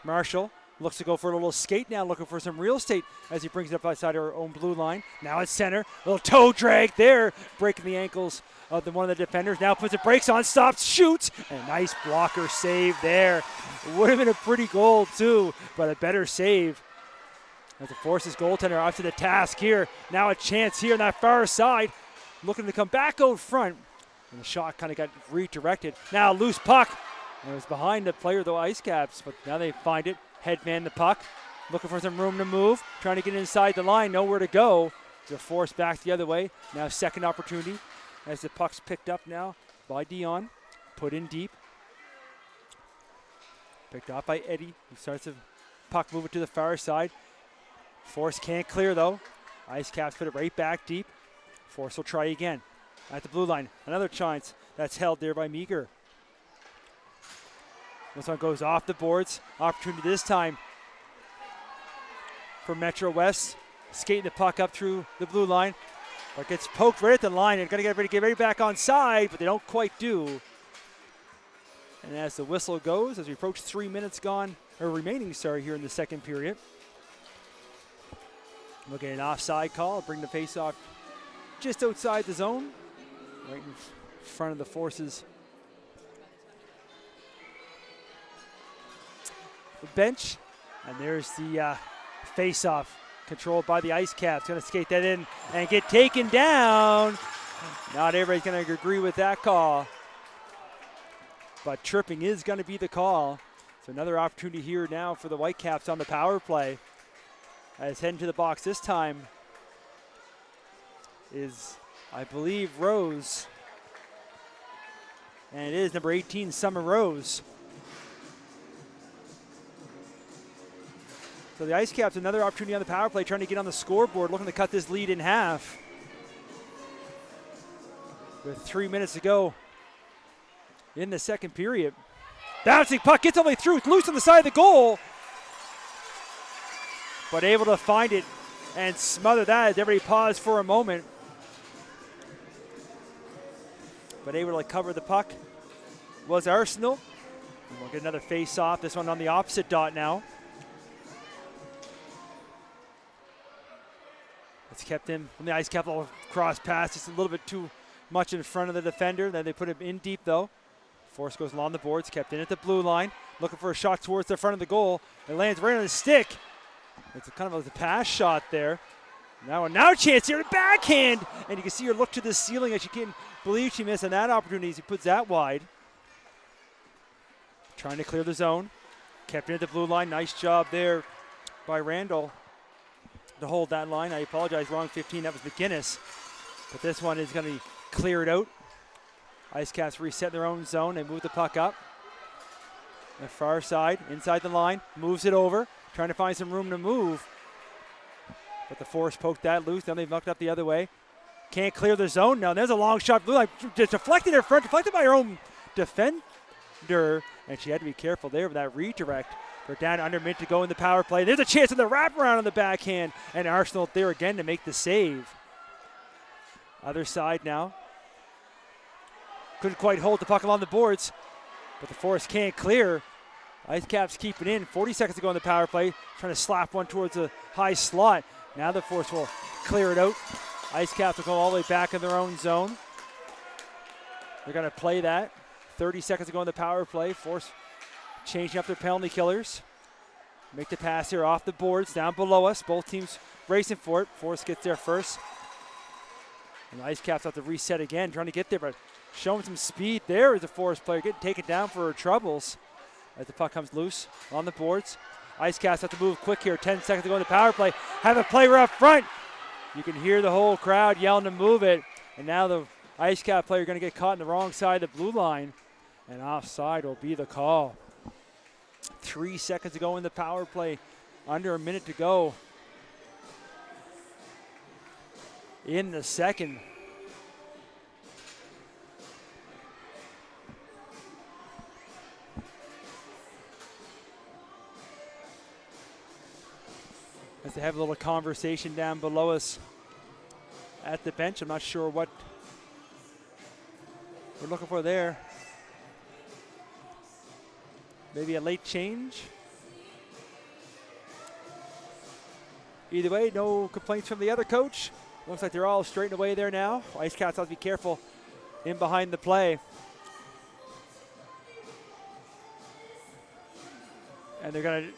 Marshall looks to go for a little skate now, looking for some real estate as he brings it up outside our own blue line. Now it's center. Little toe drag there, breaking the ankles of one of the defenders. Now puts the brakes on, stops, shoots. And a nice blocker save there. Would have been a pretty goal too, but a better save. As the Forces goaltender up to the task here. Now a chance here on that far side. Looking to come back out front. And the shot kind of got redirected. Now loose puck. And it was behind the player of the Ice Caps, but now they find it. Headman the puck. Looking for some room to move. Trying to get inside the line. Nowhere to go. They're forced back the other way. Now second opportunity as the puck's picked up now by Dion. Put in deep. Picked up by Eddie. He starts the puck, move it to the far side. Force can't clear though. Ice Caps put it right back deep. Force will try again. At the blue line, another chance that's held there by Meager. This one goes off the boards. Opportunity this time for Metro West. Skating the puck up through the blue line. But gets poked right at the line. They're going to get ready back on side, but they don't quite do. And as the whistle goes, as we approach 3 minutes remaining here in the second period. We'll get an offside call, bring the face-off just outside the zone, right in front of the Forces bench. And there's the face-off controlled by the Ice Caps. Going to skate that in and get taken down. Not everybody's going to agree with that call, but tripping is going to be the call. So another opportunity here now for the Whitecaps on the power play. As heading to the box this time is, I believe, Rose. And it is number 18, Summer Rose. So the Ice Caps, another opportunity on the power play, trying to get on the scoreboard, looking to cut this lead in half. With 3 minutes to go in the second period. Bouncing puck, gets all the way through, it's loose on the side of the goal. But able to find it and smother that as everybody paused for a moment. But able to cover the puck was Arsenal. And we'll get another face-off, this one on the opposite dot now. It's kept him from the Ice Cap, little cross pass, just a little bit too much in front of the defender. Then they put him in deep though. Force goes along the boards, kept in at the blue line. Looking for a shot towards the front of the goal. It lands right on his stick. It's kind of a pass shot there. Now a chance here, a backhand. And you can see her look to the ceiling as she can't believe she missed on that opportunity as he puts that wide. Trying to clear the zone. Kept in at the blue line. Nice job there by Randall to hold that line. I apologize, wrong 15, that was McGinnis. But this one is going to be cleared out. Ice Caps reset their own zone. They move the puck up. The far side, inside the line, moves it over. Trying to find some room to move. But the Force poked that loose. Then they've mucked up the other way. Can't clear the zone now. There's a long shot. Blue line just deflected in front, deflected by her own defender. And she had to be careful there with that redirect. They're down under a minute to go in the power play. There's a chance in the wraparound on the backhand. And Arsenal there again to make the save. Other side now. Couldn't quite hold the puck along the boards. But the Force can't clear. Ice Caps keep it in. 40 seconds to go in the power play. Trying to slap one towards a high slot. Now the Force will clear it out. Ice Caps will go all the way back in their own zone. They're going to play that. 30 seconds to go in the power play. Force changing up their penalty killers. Make the pass here off the boards, down below us. Both teams racing for it. Force gets there first. And the Ice Caps have to reset again, trying to get there, but showing some speed there as a Force player, getting taken down for her troubles. As the puck comes loose on the boards. Ice Caps have to move quick here. 10 seconds to go in the power play. Have a player up front. You can hear the whole crowd yelling to move it. And now the Ice Cap player going to get caught on the wrong side of the blue line. And offside will be the call. 3 seconds to go in the power play. Under a minute to go in the second. As they have a little conversation down below us at the bench. I'm not sure what we're looking for there. Maybe a late change. Either way, no complaints from the other coach. Looks like they're all straightened away there now. Ice Cats have to be careful in behind the play. And they're going to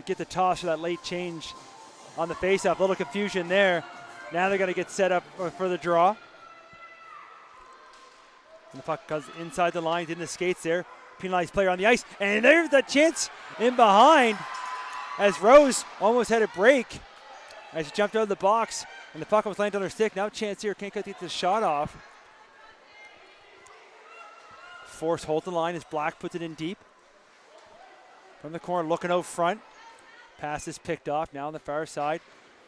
get the toss for that late change on the faceoff. A little confusion there. Now they're going to get set up for the draw. And the puck goes inside the lines, in the skates there. Penalized player on the ice. And there's the chance in behind as Rose almost had a break as she jumped out of the box. And the puck was landed on her stick. Now chance here. Can't get the shot off. Force holds the line as Black puts it in deep. From the corner, looking out front. Pass is picked off. Now on the far side.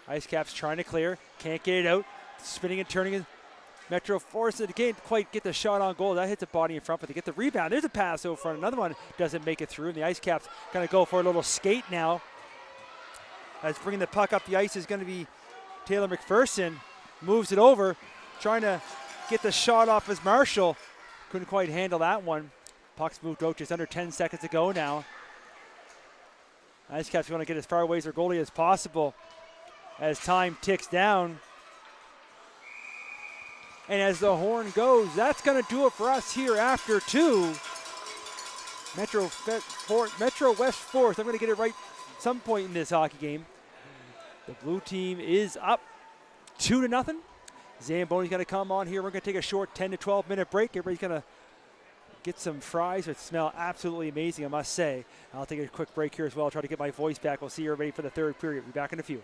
Ice Caps trying to clear. Can't get it out. Spinning and turning. Metro Force it can't quite get the shot on goal. That hits the body in front, but they get the rebound. There's a pass over front. Another one doesn't make it through. And the Ice Caps going to go for a little skate now. As bringing the puck up the ice is going to be Taylor McPherson. Moves it over. Trying to get the shot off as Marshall. Couldn't quite handle that one. Puck's moved out just under 10 seconds to go now. Ice Caps want to get as far away as their goalie as possible as time ticks down. And as the horn goes, that's going to do it for us here after two. Metro West Force, I'm going to get it right some point in this hockey game. The blue team is up 2-0. Zamboni's going to come on here. We're going to take a short 10 to 12 minute break. Everybody's going to get some fries that smell absolutely amazing, I must say. I'll take a quick break here as well. I'll try to get my voice back. We'll see everybody for the third period. We'll be back in a few.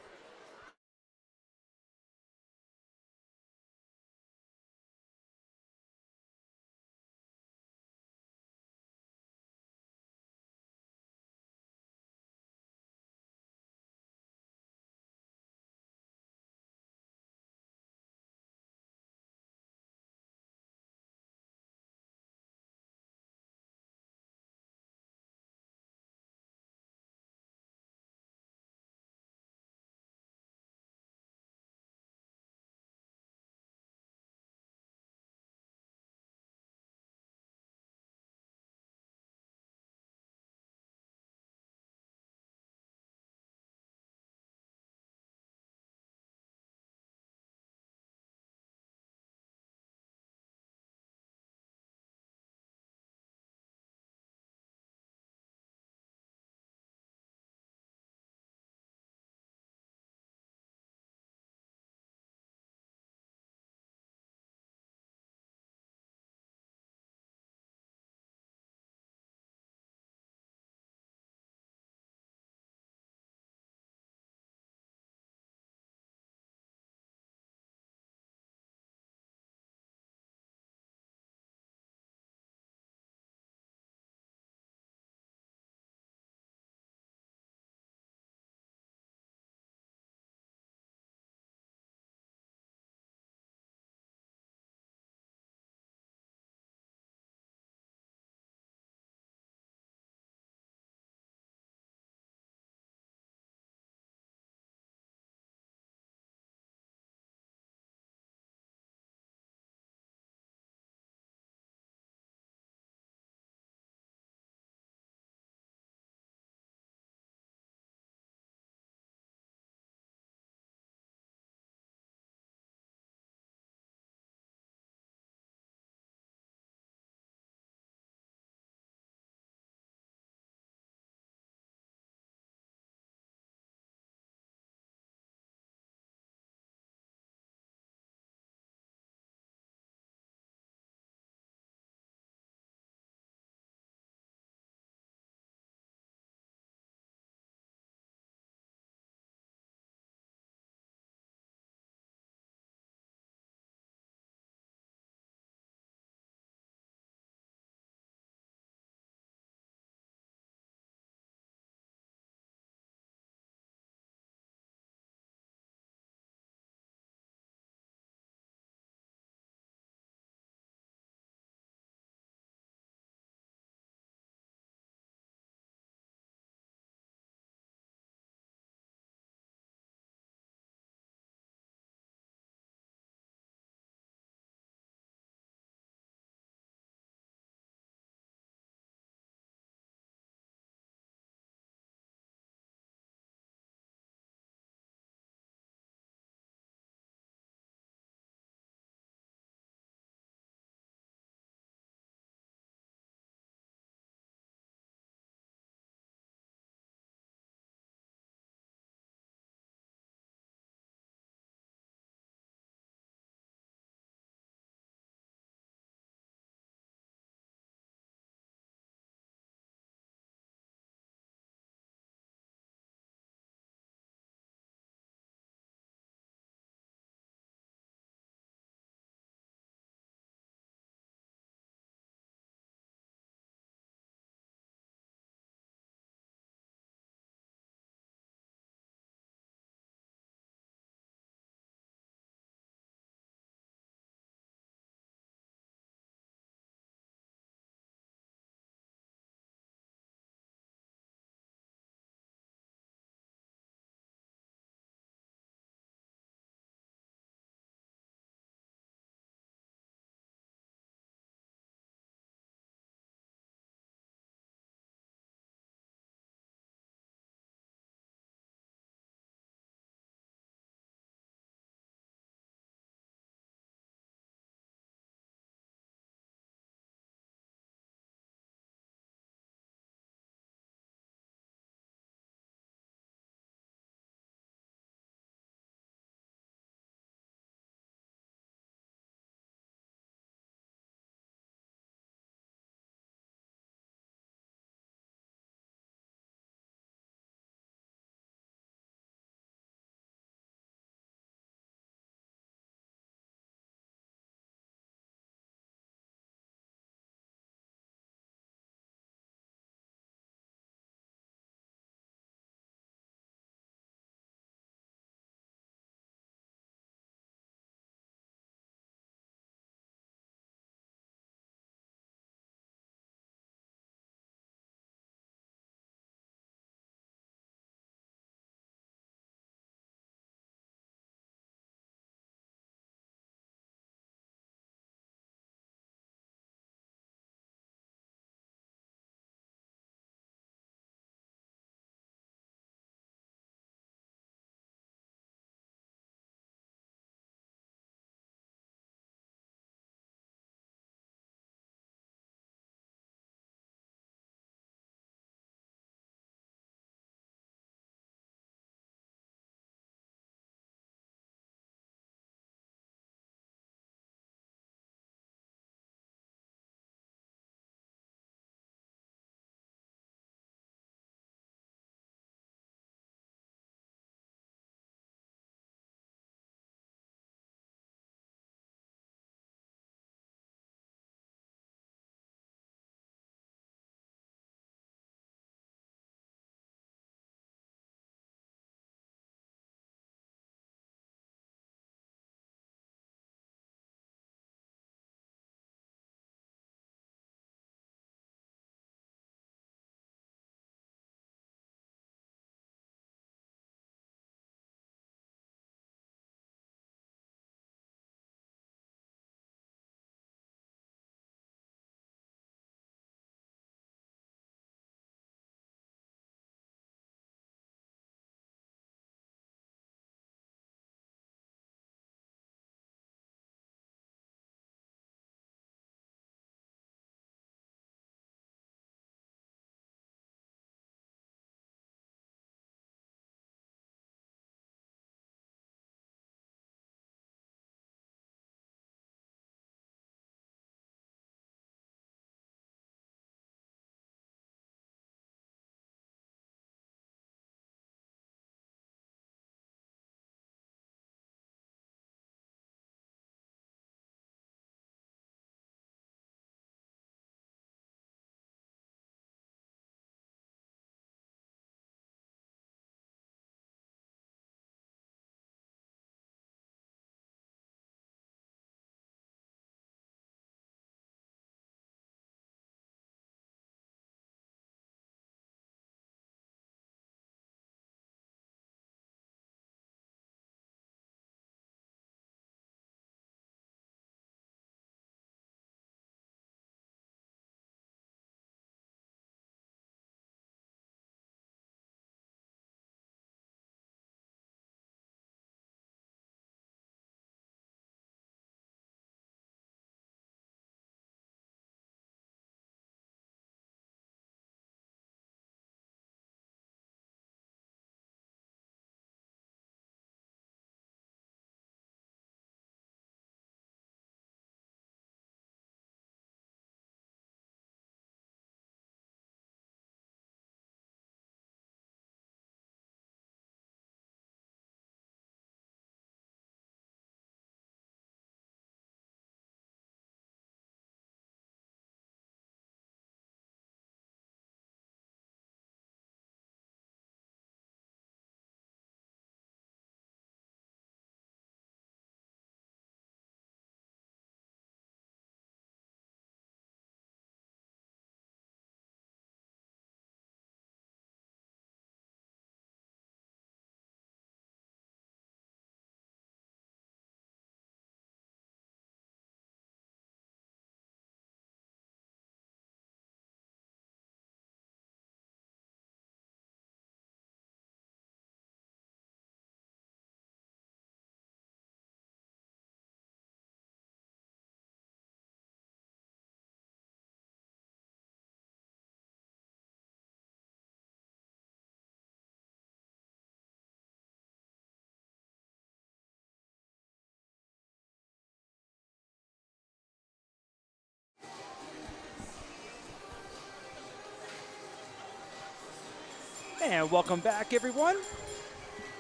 And welcome back, everyone.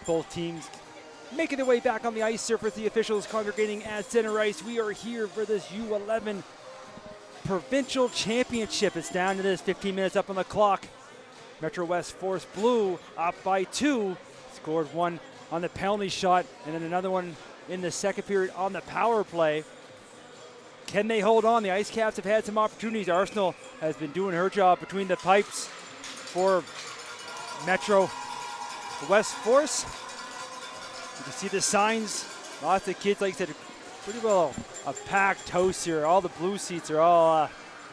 Both teams making their way back on the ice surface. The officials congregating at center ice. We are here for this U11 Provincial Championship. It's down to this, 15 minutes up on the clock. Metro West Force Blue up by 2. Scored one on the penalty shot and then another one in the second period on the power play. Can they hold on? The Ice Caps have had some opportunities. Arsenal has been doing her job between the pipes for Metro West Force. You can see the signs. Lots of kids, like I said, pretty well a packed house here. All the blue seats are all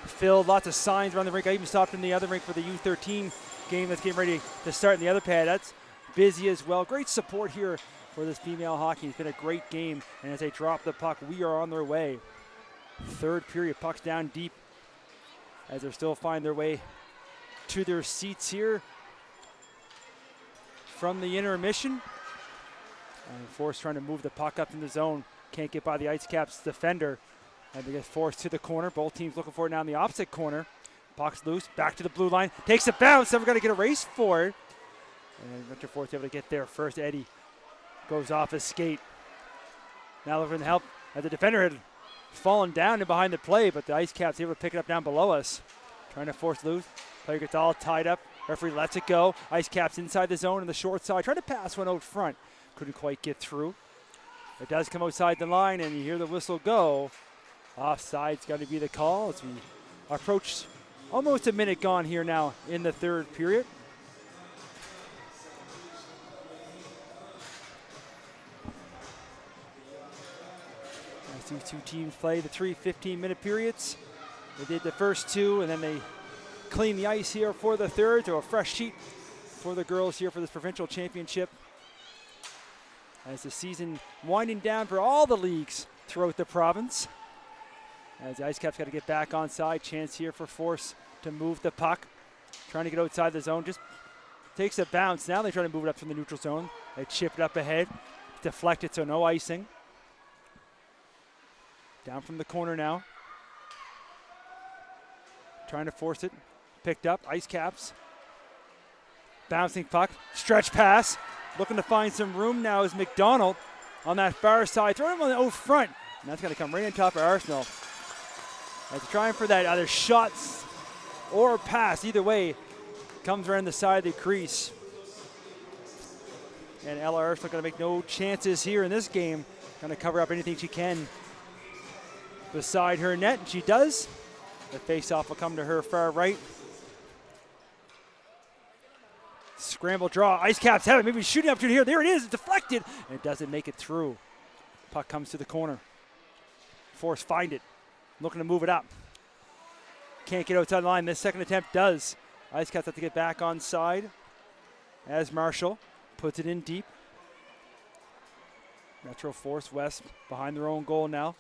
filled. Lots of signs around the rink. I even stopped in the other rink for the U13 game that's getting ready to start in the other pad. That's busy as well. Great support here for this female hockey. It's been a great game. And as they drop the puck, we are on their way. Third period, puck's down deep as they're still finding their way to their seats here from the intermission. And Force trying to move the puck up in the zone. Can't get by the Ice Caps defender. And they get forced to the corner. Both teams looking for it now in the opposite corner. Puck's loose, back to the blue line. Takes a bounce, then we're going to get a race for it. And Metro Force able to get there first. Eddie goes off his skate. Now looking for help as the defender had fallen down and behind the play, but the Ice Caps able to pick it up down below us. Trying to force loose. Player gets all tied up. Referee lets it go. Ice Caps inside the zone on the short side. Trying to pass one out front. Couldn't quite get through. It does come outside the line, and you hear the whistle go. Offside's got to be the call as we approach almost a minute gone here now in the third period. These two teams play the 3 15-minute periods. They did the first two, and then they clean the ice here for the third. So a fresh sheet for the girls here for this provincial championship. As the season winding down for all the leagues throughout the province. As the Ice Caps got to get back on side. Chance here for Force to move the puck. Trying to get outside the zone. Just takes a bounce. Now they try to move it up from the neutral zone. They chip it up ahead. Deflected, so no icing. Down from the corner now. Trying to force it. Picked up. Ice Caps. Bouncing puck. Stretch pass. Looking to find some room now is McDonald on that far side. Throwing him on the out front. And that's going to come right on top of Arsenal. As trying for that either shots or pass. Either way, comes around the side of the crease. And Ella Arsenal going to make no chances here in this game. Going to cover up anything she can beside her net, and she does. The face-off will come to her far right. Scramble draw. Ice Caps have it. Maybe shooting opportunity here. There it is. It's deflected, and it doesn't make it through. Puck comes to the corner. Force find it. Looking to move it up. Can't get outside the line. This second attempt does. Ice Caps have to get back on side as Marshall puts it in deep. Metro Force West behind their own goal now.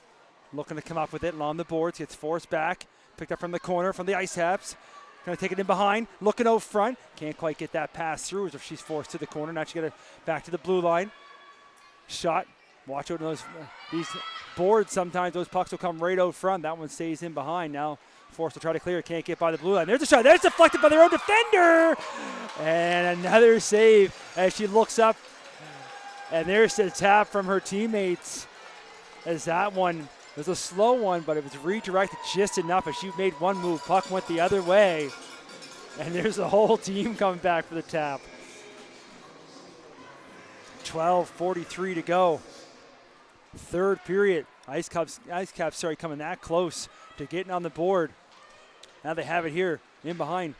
Looking to come up with it along the boards. Gets forced back. Picked up from the corner from the Ice Caps. Going to take it in behind. Looking out front. Can't quite get that pass through as if she's forced to the corner. Now she got it back to the blue line. Shot. Watch out those these boards. Sometimes those pucks will come right out front. That one stays in behind. Now forced to try to clear it. Can't get by the blue line. There's a shot. There's deflected by their own defender. And another save as she looks up. And there's the tap from her teammates. As that one was a slow one, but it was redirected just enough as she made one move. Puck went the other way. And there's the whole team coming back for the tap. 12:43 to go. Third period. Ice Caps coming that close to getting on the board. Now they have it here in behind.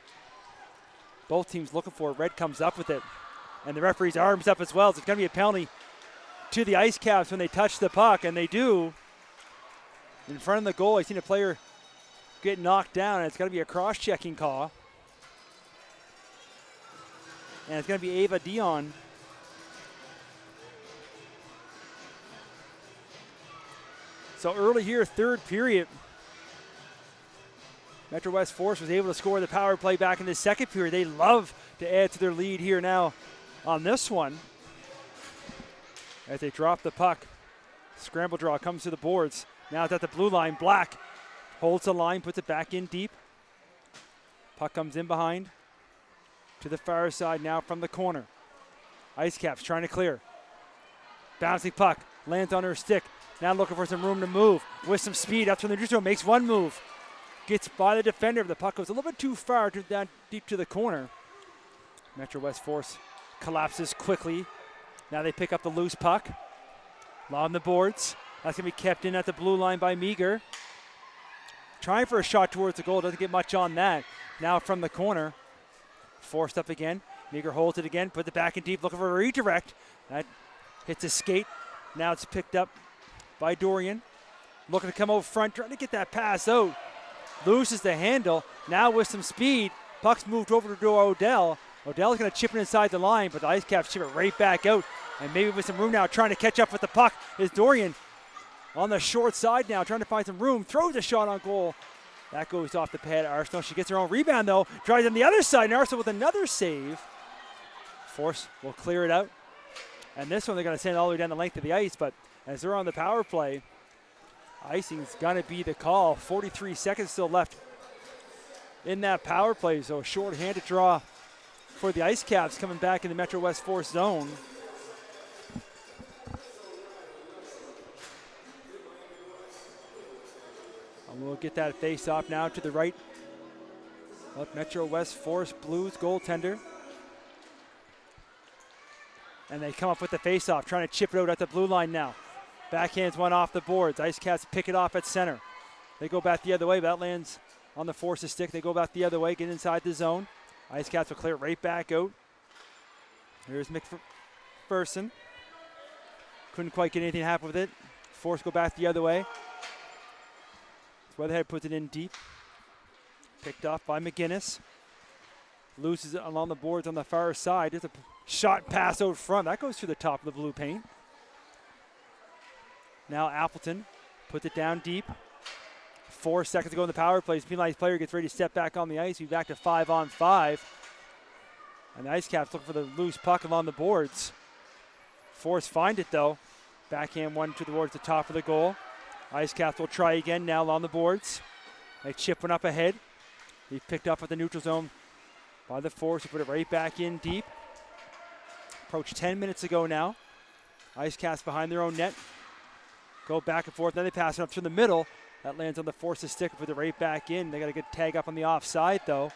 Both teams looking for it. Red comes up with it. And the referee's arms up as well. So it's going to be a penalty to the Ice Caps when they touch the puck, and they do. In front of the goal, I seen a player get knocked down, and it's going to be a cross-checking call. And it's going to be Ava Dion. So early here, third period, Metro West Force was able to score the power play back in the second period. They love to add to their lead here now on this one. As they drop the puck, scramble draw comes to the boards. Now it's at the blue line. Black holds the line, puts it back in deep. Puck comes in behind. to the far side now from the corner. Ice Caps trying to clear. Bouncing puck, lands on her stick. Now looking for some room to move with some speed up to the neutral zone. Makes one move. Gets by the defender. The puck goes a little bit too far down deep to the corner. Metro West Force collapses quickly. Now they pick up the loose puck. Along the boards. That's going to be kept in at the blue line by Meager. Trying for a shot towards the goal. Doesn't get much on that. Now from the corner. Forced up again. Meager holds it again. Puts it back in deep. Looking for a redirect. That hits his skate. Now it's picked up by Dorian. Looking to come over front. Trying to get that pass out. Loses the handle. Now with some speed. Puck's moved over to Odell. Odell's going to chip it inside the line, but the Ice Caps chip it right back out. And maybe with some room now, trying to catch up with the puck is Dorian. On the short side now, trying to find some room. Throws a shot on goal. That goes off the pad of Arsenal. She gets her own rebound, though. Drives on the other side, and Arsenal with another save. Force will clear it out. And this one, they're going to send it all the way down the length of the ice. But as they're on the power play, icing's going to be the call. 43 seconds still left in that power play. So a short-handed draw for the Ice Caps coming back in the Metro West Force zone. And we'll get that face-off now to the right of Metro West Force Blues goaltender. And they come up with the face-off, trying to chip it out at the blue line now. Backhands one off the boards. Ice Caps pick it off at center. They go back the other way, but that lands on the Force's stick. They go back the other way, get inside the zone. Ice Caps will clear it right back out. Here's McPherson. Couldn't quite get anything to happen with it. Force go back the other way. Weatherhead puts it in deep. Picked off by McGinnis. Loses it along the boards on the far side. There's a shot pass out front. That goes through the top of the blue paint. Now Appleton puts it down deep. 4 seconds to go in the power play. Penalized player gets ready to step back on the ice. He's back to 5-on-5. And the Ice Caps looking for the loose puck along the boards. Force find it though. Backhand one towards the top of the goal. Ice Caps will try again now along the boards. They chip one up ahead. He picked up at the neutral zone by the Force. He put it right back in deep. Approached 10 minutes ago now. Ice Caps behind their own net. Go back and forth. Then they pass it up through the middle. That lands on the Force's stick. Put it right back in. They got a good tag up on the offside though.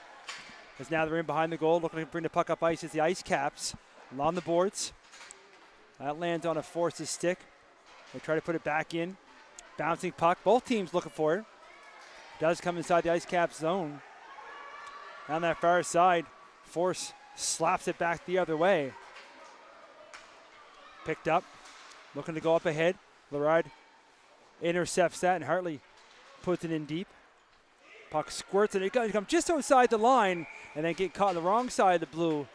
As now they're in behind the goal. Looking to bring the puck up ice is the Ice Caps. Along the boards. That lands on a Force's stick. They try to put it back in. Bouncing puck. Both teams looking for it. Does come inside the Ice Caps zone. On that far side, Force slaps it back the other way. Picked up. Looking to go up ahead. Larard intercepts that, and Hartley puts it in deep. Puck squirts, and it comes just outside the line, and then get caught on the wrong side of the blue.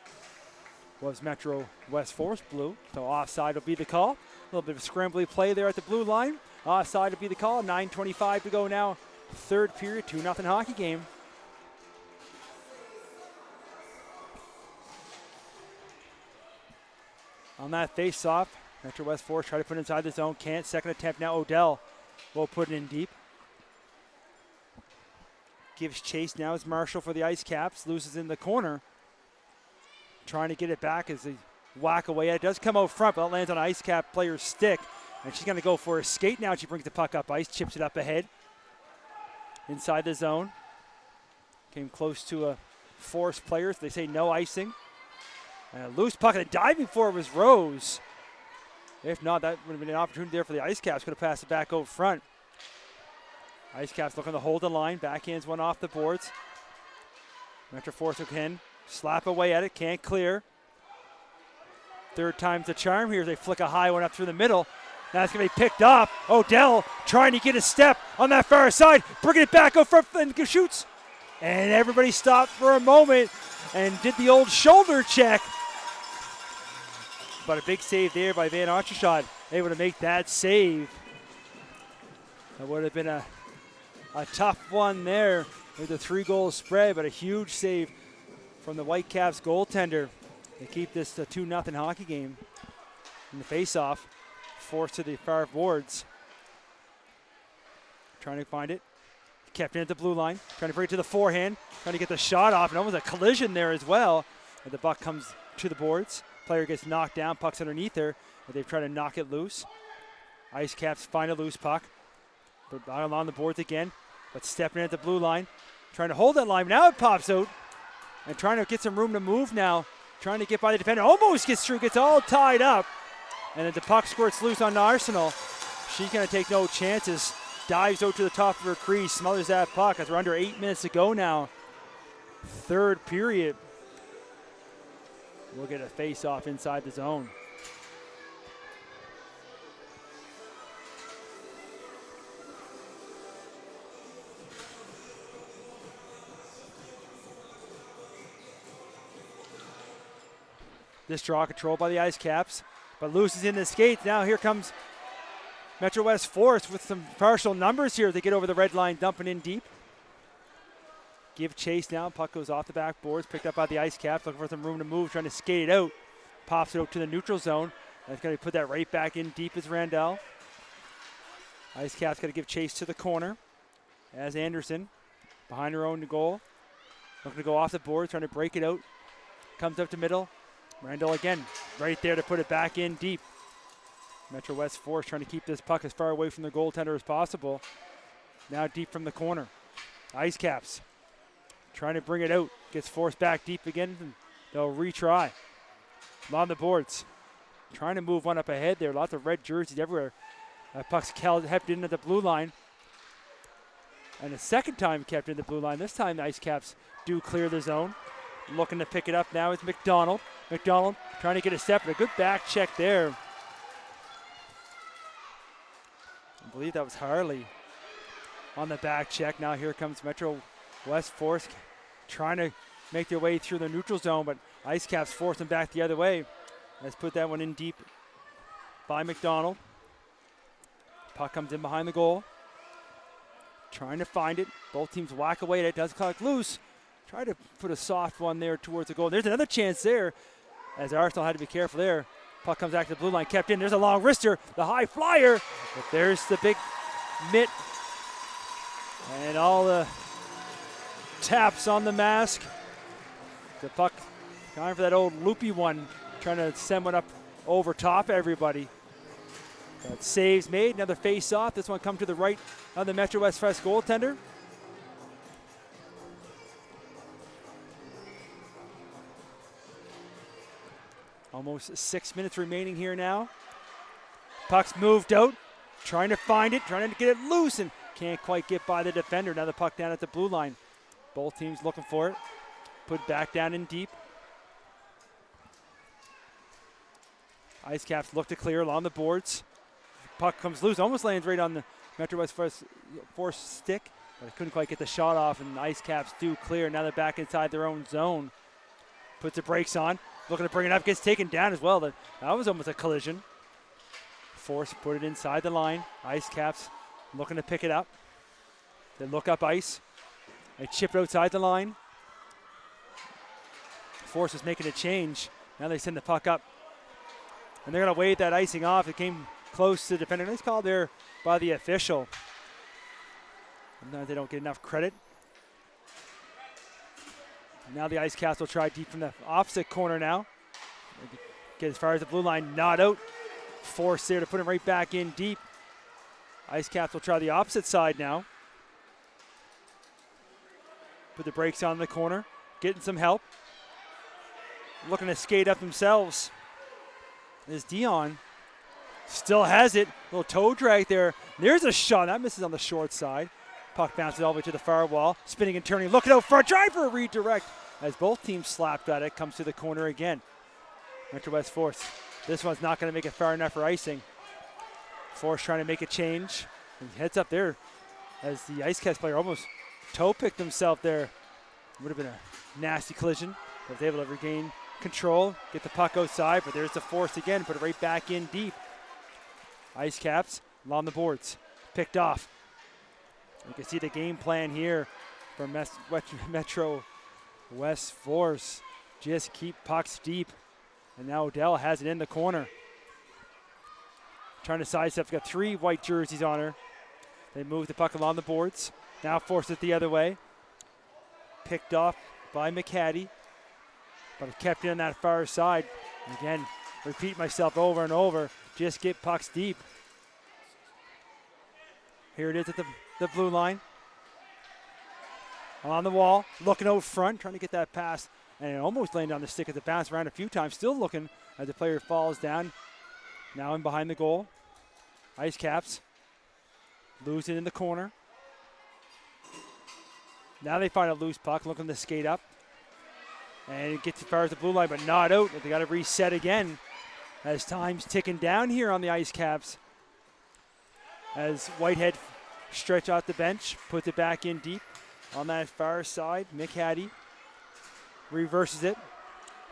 Was Metro West Force blue, so offside will be the call. A little bit of a scrambly play there at the blue line. Offside will be the call. 9:25 to go now. Third period, 2-0 hockey game. On that face-off, Metro West Force try to put it inside the zone. Can't. Second attempt now. Odell will put it in deep. Gives chase now as Marshall for the Ice Caps. Loses in the corner. Trying to get it back as they whack away. It does come out front, but it lands on an Ice Cap player's stick. And she's going to go for a skate now. She brings the puck up ice, chips it up ahead. Inside the zone. Came close to a Force player. So they say no icing. And a loose puck. And diving for it was Rose. If not, that would have been an opportunity there for the Ice Caps. Could have passed it back out front. Ice Caps looking to hold the line. Backhands one off the boards. Metro Force again. Slap away at it. Can't clear. Third time's the charm here as they flick a high one up through the middle. Now it's going to be picked up. Odell trying to get a step on that far side. Bringing it back out front and shoots. And everybody stopped for a moment and did the old shoulder check. But a big save there by Van Ottershot. Able to make that save. That would have been a tough one there with a 3-goal spread, but a huge save from the Whitecaps goaltender. They keep this a 2-0 hockey game. In the face-off, Force to the far boards. Trying to find it. Kept in at the blue line. Trying to bring it to the forehand. Trying to get the shot off. And almost a collision there as well. And the puck comes to the boards. Player gets knocked down, puck's underneath her, and they try to knock it loose. Ice Caps find a loose puck. But on the boards again, but stepping at the blue line, trying to hold that line. Now it pops out, and trying to get some room to move now. Trying to get by the defender, almost gets through, gets all tied up. And then the puck squirts loose on Arsenal. She going to take no chances. Dives out to the top of her crease, smothers that puck as we're under 8 minutes to go now. Third period. We'll get a face-off inside the zone. This draw controlled by the Ice Caps, but loses in the skates. Now here comes Metro West Force with some partial numbers here. They get over the red line, dumping in deep. Give chase now. Puck goes off the backboards, picked up by the Ice Caps, looking for some room to move, trying to skate it out. Pops it out to the neutral zone. That's going to put that right back in deep as Randell. Ice Caps got to give chase to the corner as Anderson behind her own goal. Looking to go off the board, trying to break it out. Comes up to middle. Randall again, right there to put it back in deep. Metro West Force trying to keep this puck as far away from the goaltender as possible. Now deep from the corner. Ice Caps trying to bring it out. Gets forced back deep again. And they'll retry. On the boards. Trying to move one up ahead there. Lots of red jerseys everywhere. Puck's kept into the blue line. And a second time kept in the blue line. This time the Ice Caps do clear the zone. Looking to pick it up now is McDonald. McDonald trying to get a step, but a good back check there. I believe that was Harley on the back check. Now here comes Metro West Force trying to make their way through the neutral zone, but Ice Caps force them back the other way. Let's put that one in deep by McDonald. Puck comes in behind the goal. Trying to find it. Both teams whack away at it. Does cut loose. Try to put a soft one there towards the goal. There's another chance there as Arsenal had to be careful there. Puck comes back to the blue line, kept in. There's a long wrister, the high flyer. But there's the big mitt. And all the taps on the mask. The puck going for that old loopy one, trying to send one up over top everybody. But saves made, another face off. This one comes to the right of the Metro West Force goaltender. Almost 6 minutes remaining here now. Puck's moved out, trying to find it, trying to get it loose, and can't quite get by the defender. Now the puck down at the blue line. Both teams looking for it. Put back down in deep. Ice Caps look to clear along the boards. Puck comes loose, almost lands right on the Metro West Force stick, but it couldn't quite get the shot off, and the Ice Caps do clear. Now they're back inside their own zone. Puts the brakes on. Looking to bring it up, gets taken down as well. That was almost a collision. Force put it inside the line. Ice Caps looking to pick it up. They look up ice. They chip it outside the line. Force is making a change. Now they send the puck up. And they're going to wave that icing off. It came close to the defender. Nice call there by the official. Sometimes they don't get enough credit. Now the Ice Caps will try deep from the opposite corner now. Get as far as the blue line, not out. Force there to put him right back in deep. Ice Caps will try the opposite side now. Put the brakes on the corner, getting some help. Looking to skate up themselves. Is Dion. Still has it. Little toe drag there. There's a shot. That misses on the short side. Puck bounces all the way to the far wall. Spinning and turning. Looking out front. Trying for a redirect. As both teams slapped at it. Comes to the corner again. Metro West Force. This one's not going to make it far enough for icing. Force trying to make a change. And heads up there as the Ice Caps player almost toe picked himself there. Would have been a nasty collision. But was able to regain control. Get the puck outside. But there's the Force again. Put it right back in deep. Ice Caps along the boards. Picked off. You can see the game plan here for Metro West Force. Just keep pucks deep. And now Odell has it in the corner. Trying to sidestep. Got 3 white jerseys on her. They move the puck along the boards. Now force it the other way. Picked off by McCaddy. but I kept it on that far side. Again, repeat myself over and over. Just get pucks deep. Here it is at the blue line. On the wall, looking out front, trying to get that pass, and it almost landed on the stick at the bounce around a few times. Still looking as the player falls down. Now in behind the goal. Ice Caps lose it in the corner. Now they find a loose puck, looking to skate up. And it gets as far as the blue line, but not out. They got to reset again as time's ticking down here on the Ice Caps. As Whitehead stretch out the bench, puts it back in deep on that far side. Mick Hattie reverses it,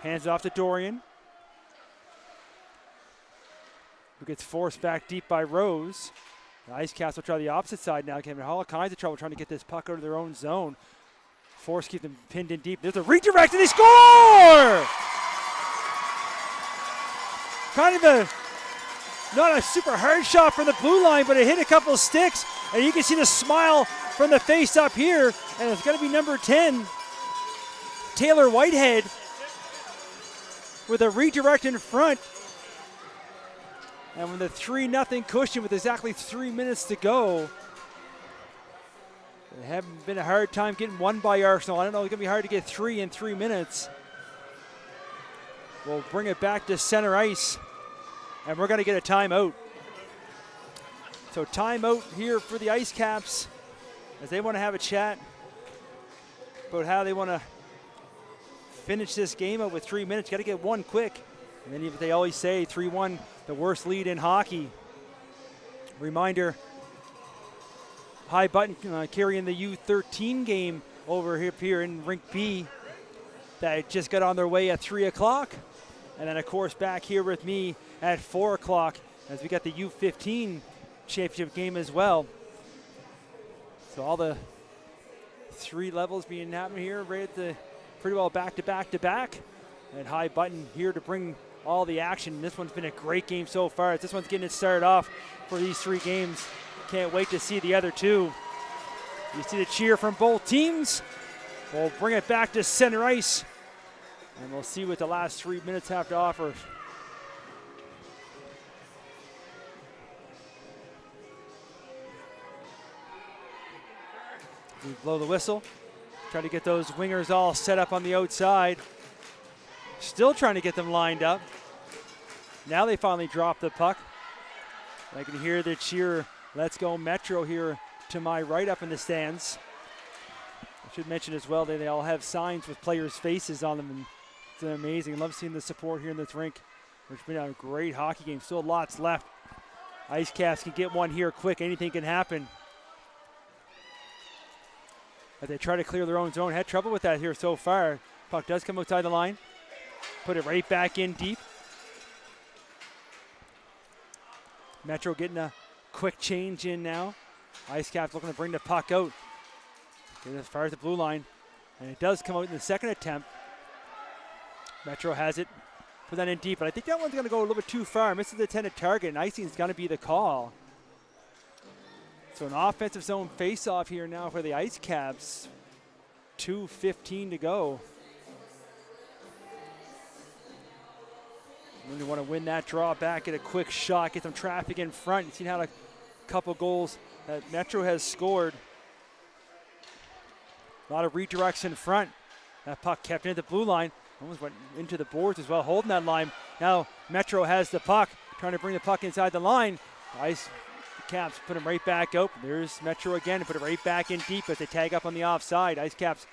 hands it off to Dorian, who gets forced back deep by Rose. The Ice Caps will try the opposite side now, having all kinds of trouble trying to get this puck out of their own zone. Force keep them pinned in deep. There's a redirect and they score! Kind of not a super hard shot from the blue line, but it hit a couple of sticks, and you can see the smile from the face up here, and it's going to be number 10, Taylor Whitehead, with a redirect in front. And with a 3-0 cushion with exactly 3 minutes to go, it haven't been a hard time getting one by Arsenal. I don't know, it's going to be hard to get 3 in 3 minutes. We'll bring it back to center ice, and we're going to get a timeout. So timeout here for the Ice Caps as they want to have a chat about how they want to finish this game out with 3 minutes. Got to get one quick. And then they always say 3-1, the worst lead in hockey. Reminder, High Button carrying the U13 game over here in Rink B that just got on their way at 3 o'clock. And then, of course, back here with me at 4 o'clock as we got the U15 championship game as well. So all the 3 levels being happening here, right at the pretty well back to back to back. And High Button here to bring all the action. This one's been a great game so far. This one's getting it started off for these 3 games. Can't wait to see the other 2. You see the cheer from both teams. We'll bring it back to center ice, and we'll see what the last 3 minutes have to offer. We blow the whistle. Try to get those wingers all set up on the outside. Still trying to get them lined up. Now they finally drop the puck. I can hear the cheer, "Let's go Metro," here to my right up in the stands. I should mention as well that they all have signs with players' faces on them, and it's amazing. I love seeing the support here in this rink. It's been a great hockey game. Still lots left. Ice Caps can get one here quick. Anything can happen. But they try to clear their own zone. Had trouble with that here so far. Puck does come outside the line. Put it right back in deep. Metro getting a quick change in now. Ice Caps looking to bring the puck out. Get as far as the blue line. And it does come out in the second attempt. Metro has it. Put that in deep. But I think that one's going to go a little bit too far. Misses the intended target, and icing is going to be the call. So an offensive zone face-off here now for the Ice Caps. 2:15 to go. Really want to win that draw back, get a quick shot, get some traffic in front. You've seen how a couple goals that Metro has scored. A lot of redirects in front. That puck kept into the blue line. Almost went into the boards as well, holding that line. Now Metro has the puck, trying to bring the puck inside the line. Ice Caps put him right back out. There's Metro again, put it right back in deep as they tag up on the offside. Ice Caps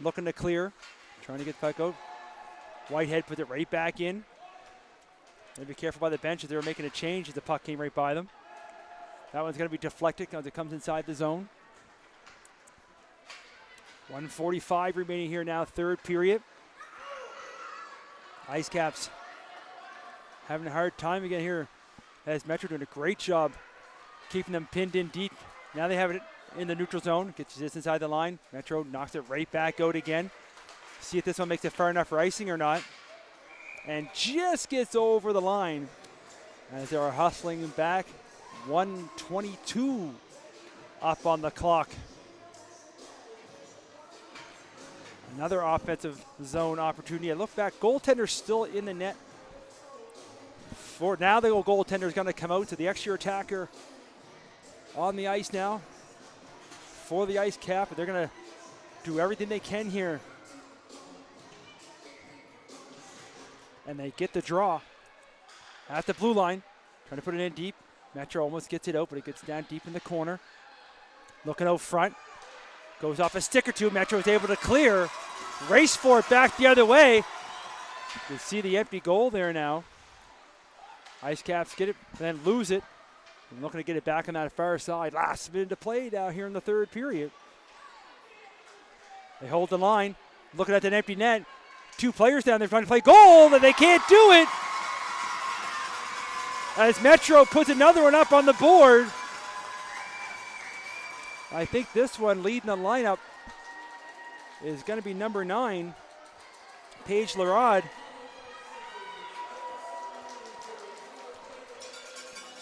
looking to clear, trying to get the puck out. Whitehead put it right back in. They'd be careful by the bench as they were making a change as the puck came right by them. That one's going to be deflected as it comes inside the zone. 1:45 remaining here now, third period. Ice Caps having a hard time again here as Metro doing a great job keeping them pinned in deep. Now they have it in the neutral zone. Gets this inside the line. Metro knocks it right back out again. See if this one makes it far enough for icing or not. And just gets over the line as they are hustling back. 1:22 up on the clock. Another offensive zone opportunity. I look back, goaltender still in the net. For now, the goaltender is going to come out to the extra attacker on the ice now for the ice cap. They're going to do everything they can here. And they get the draw at the blue line. Trying to put it in deep. Metro almost gets it out, but it gets down deep in the corner. Looking out front. Goes off a stick or two. Metro is able to clear. Race for it back the other way. You can see the empty goal there now. Ice Caps get it, then lose it. And looking to get it back on that far side. Last minute to play down here in the third period. They hold the line. Looking at that empty net. Two players down there trying to play goal, but they can't do it. As Metro puts another one up on the board. I think this one leading the lineup is going to be number 9, Paige Larod.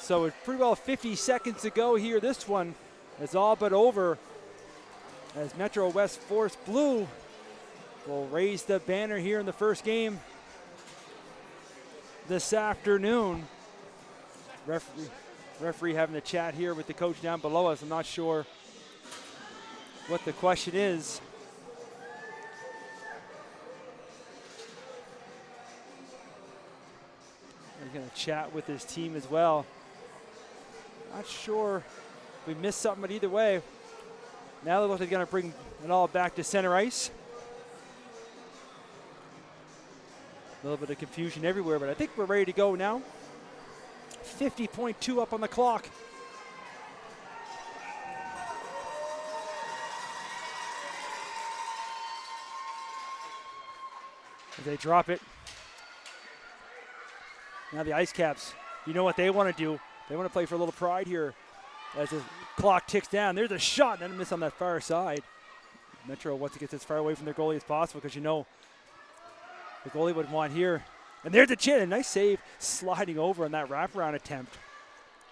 So it's pretty well 50 seconds to go here. This one is all but over as Metro West Force Blue will raise the banner here in the first game this afternoon. Referee having a chat here with the coach down below us. I'm not sure what the question is. He's going to chat with his team as well. Not sure if we missed something, but either way, now they look like they're going to bring it all back to center ice. A little bit of confusion everywhere, but I think we're ready to go now. 50.2 up on the clock. As they drop it. Now the Ice Caps, you know what they want to do. They want to play for a little pride here as the clock ticks down. There's a shot, and a miss on that far side. Metro wants to get as far away from their goalie as possible because you know the goalie would want here. And there's the chin, a nice save sliding over on that wraparound attempt.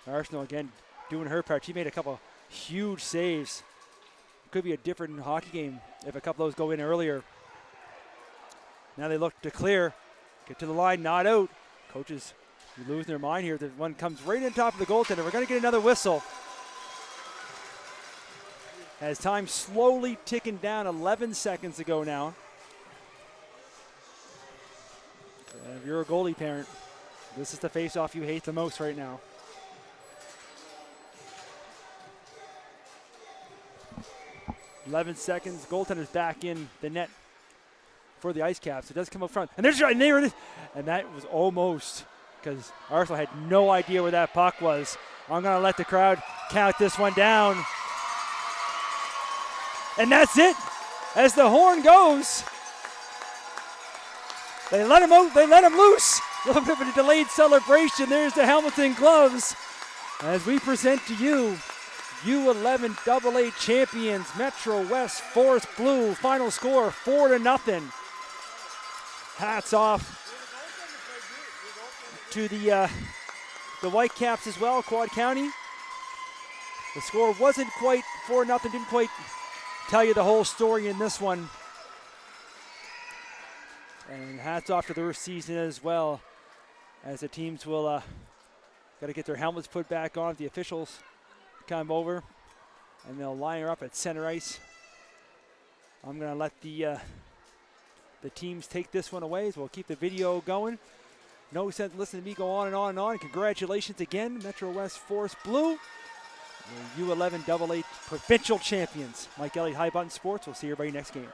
Arsenal again doing her part. She made a couple huge saves. Could be a different hockey game if a couple of those go in earlier. Now they look to clear, get to the line, not out. Coaches losing their mind here. The one comes right on top of the goaltender. We're going to get another whistle. As time slowly ticking down, 11 seconds to go now. If you're a goalie parent, this is the face-off you hate the most right now. .11 seconds. Goaltender's back in the net for the Ice Caps. It does come up front. And there it is. And that was almost, because Arsenal had no idea where that puck was. I'm going to let the crowd count this one down. And that's it. As the horn goes, they let him out, they let him loose. A little bit of a delayed celebration. There's the Hamilton Gloves. As we present to you, U11AA champions, Metro West Force Blue. Final score 4-0. Hats off to the Whitecaps as well, Quad County. The score wasn't quite 4-0, didn't quite tell you the whole story in this one. And hats off to their season as well, as the teams will got to get their helmets put back on. The officials come over, and they'll line her up at center ice. I'm going to let the teams take this one away, so we'll keep the video going. No sense listening to me go on and on and on. Congratulations again, Metro West Force Blue, U11AA provincial champions. Mike Elliott, High Button Sports. We'll see everybody next game.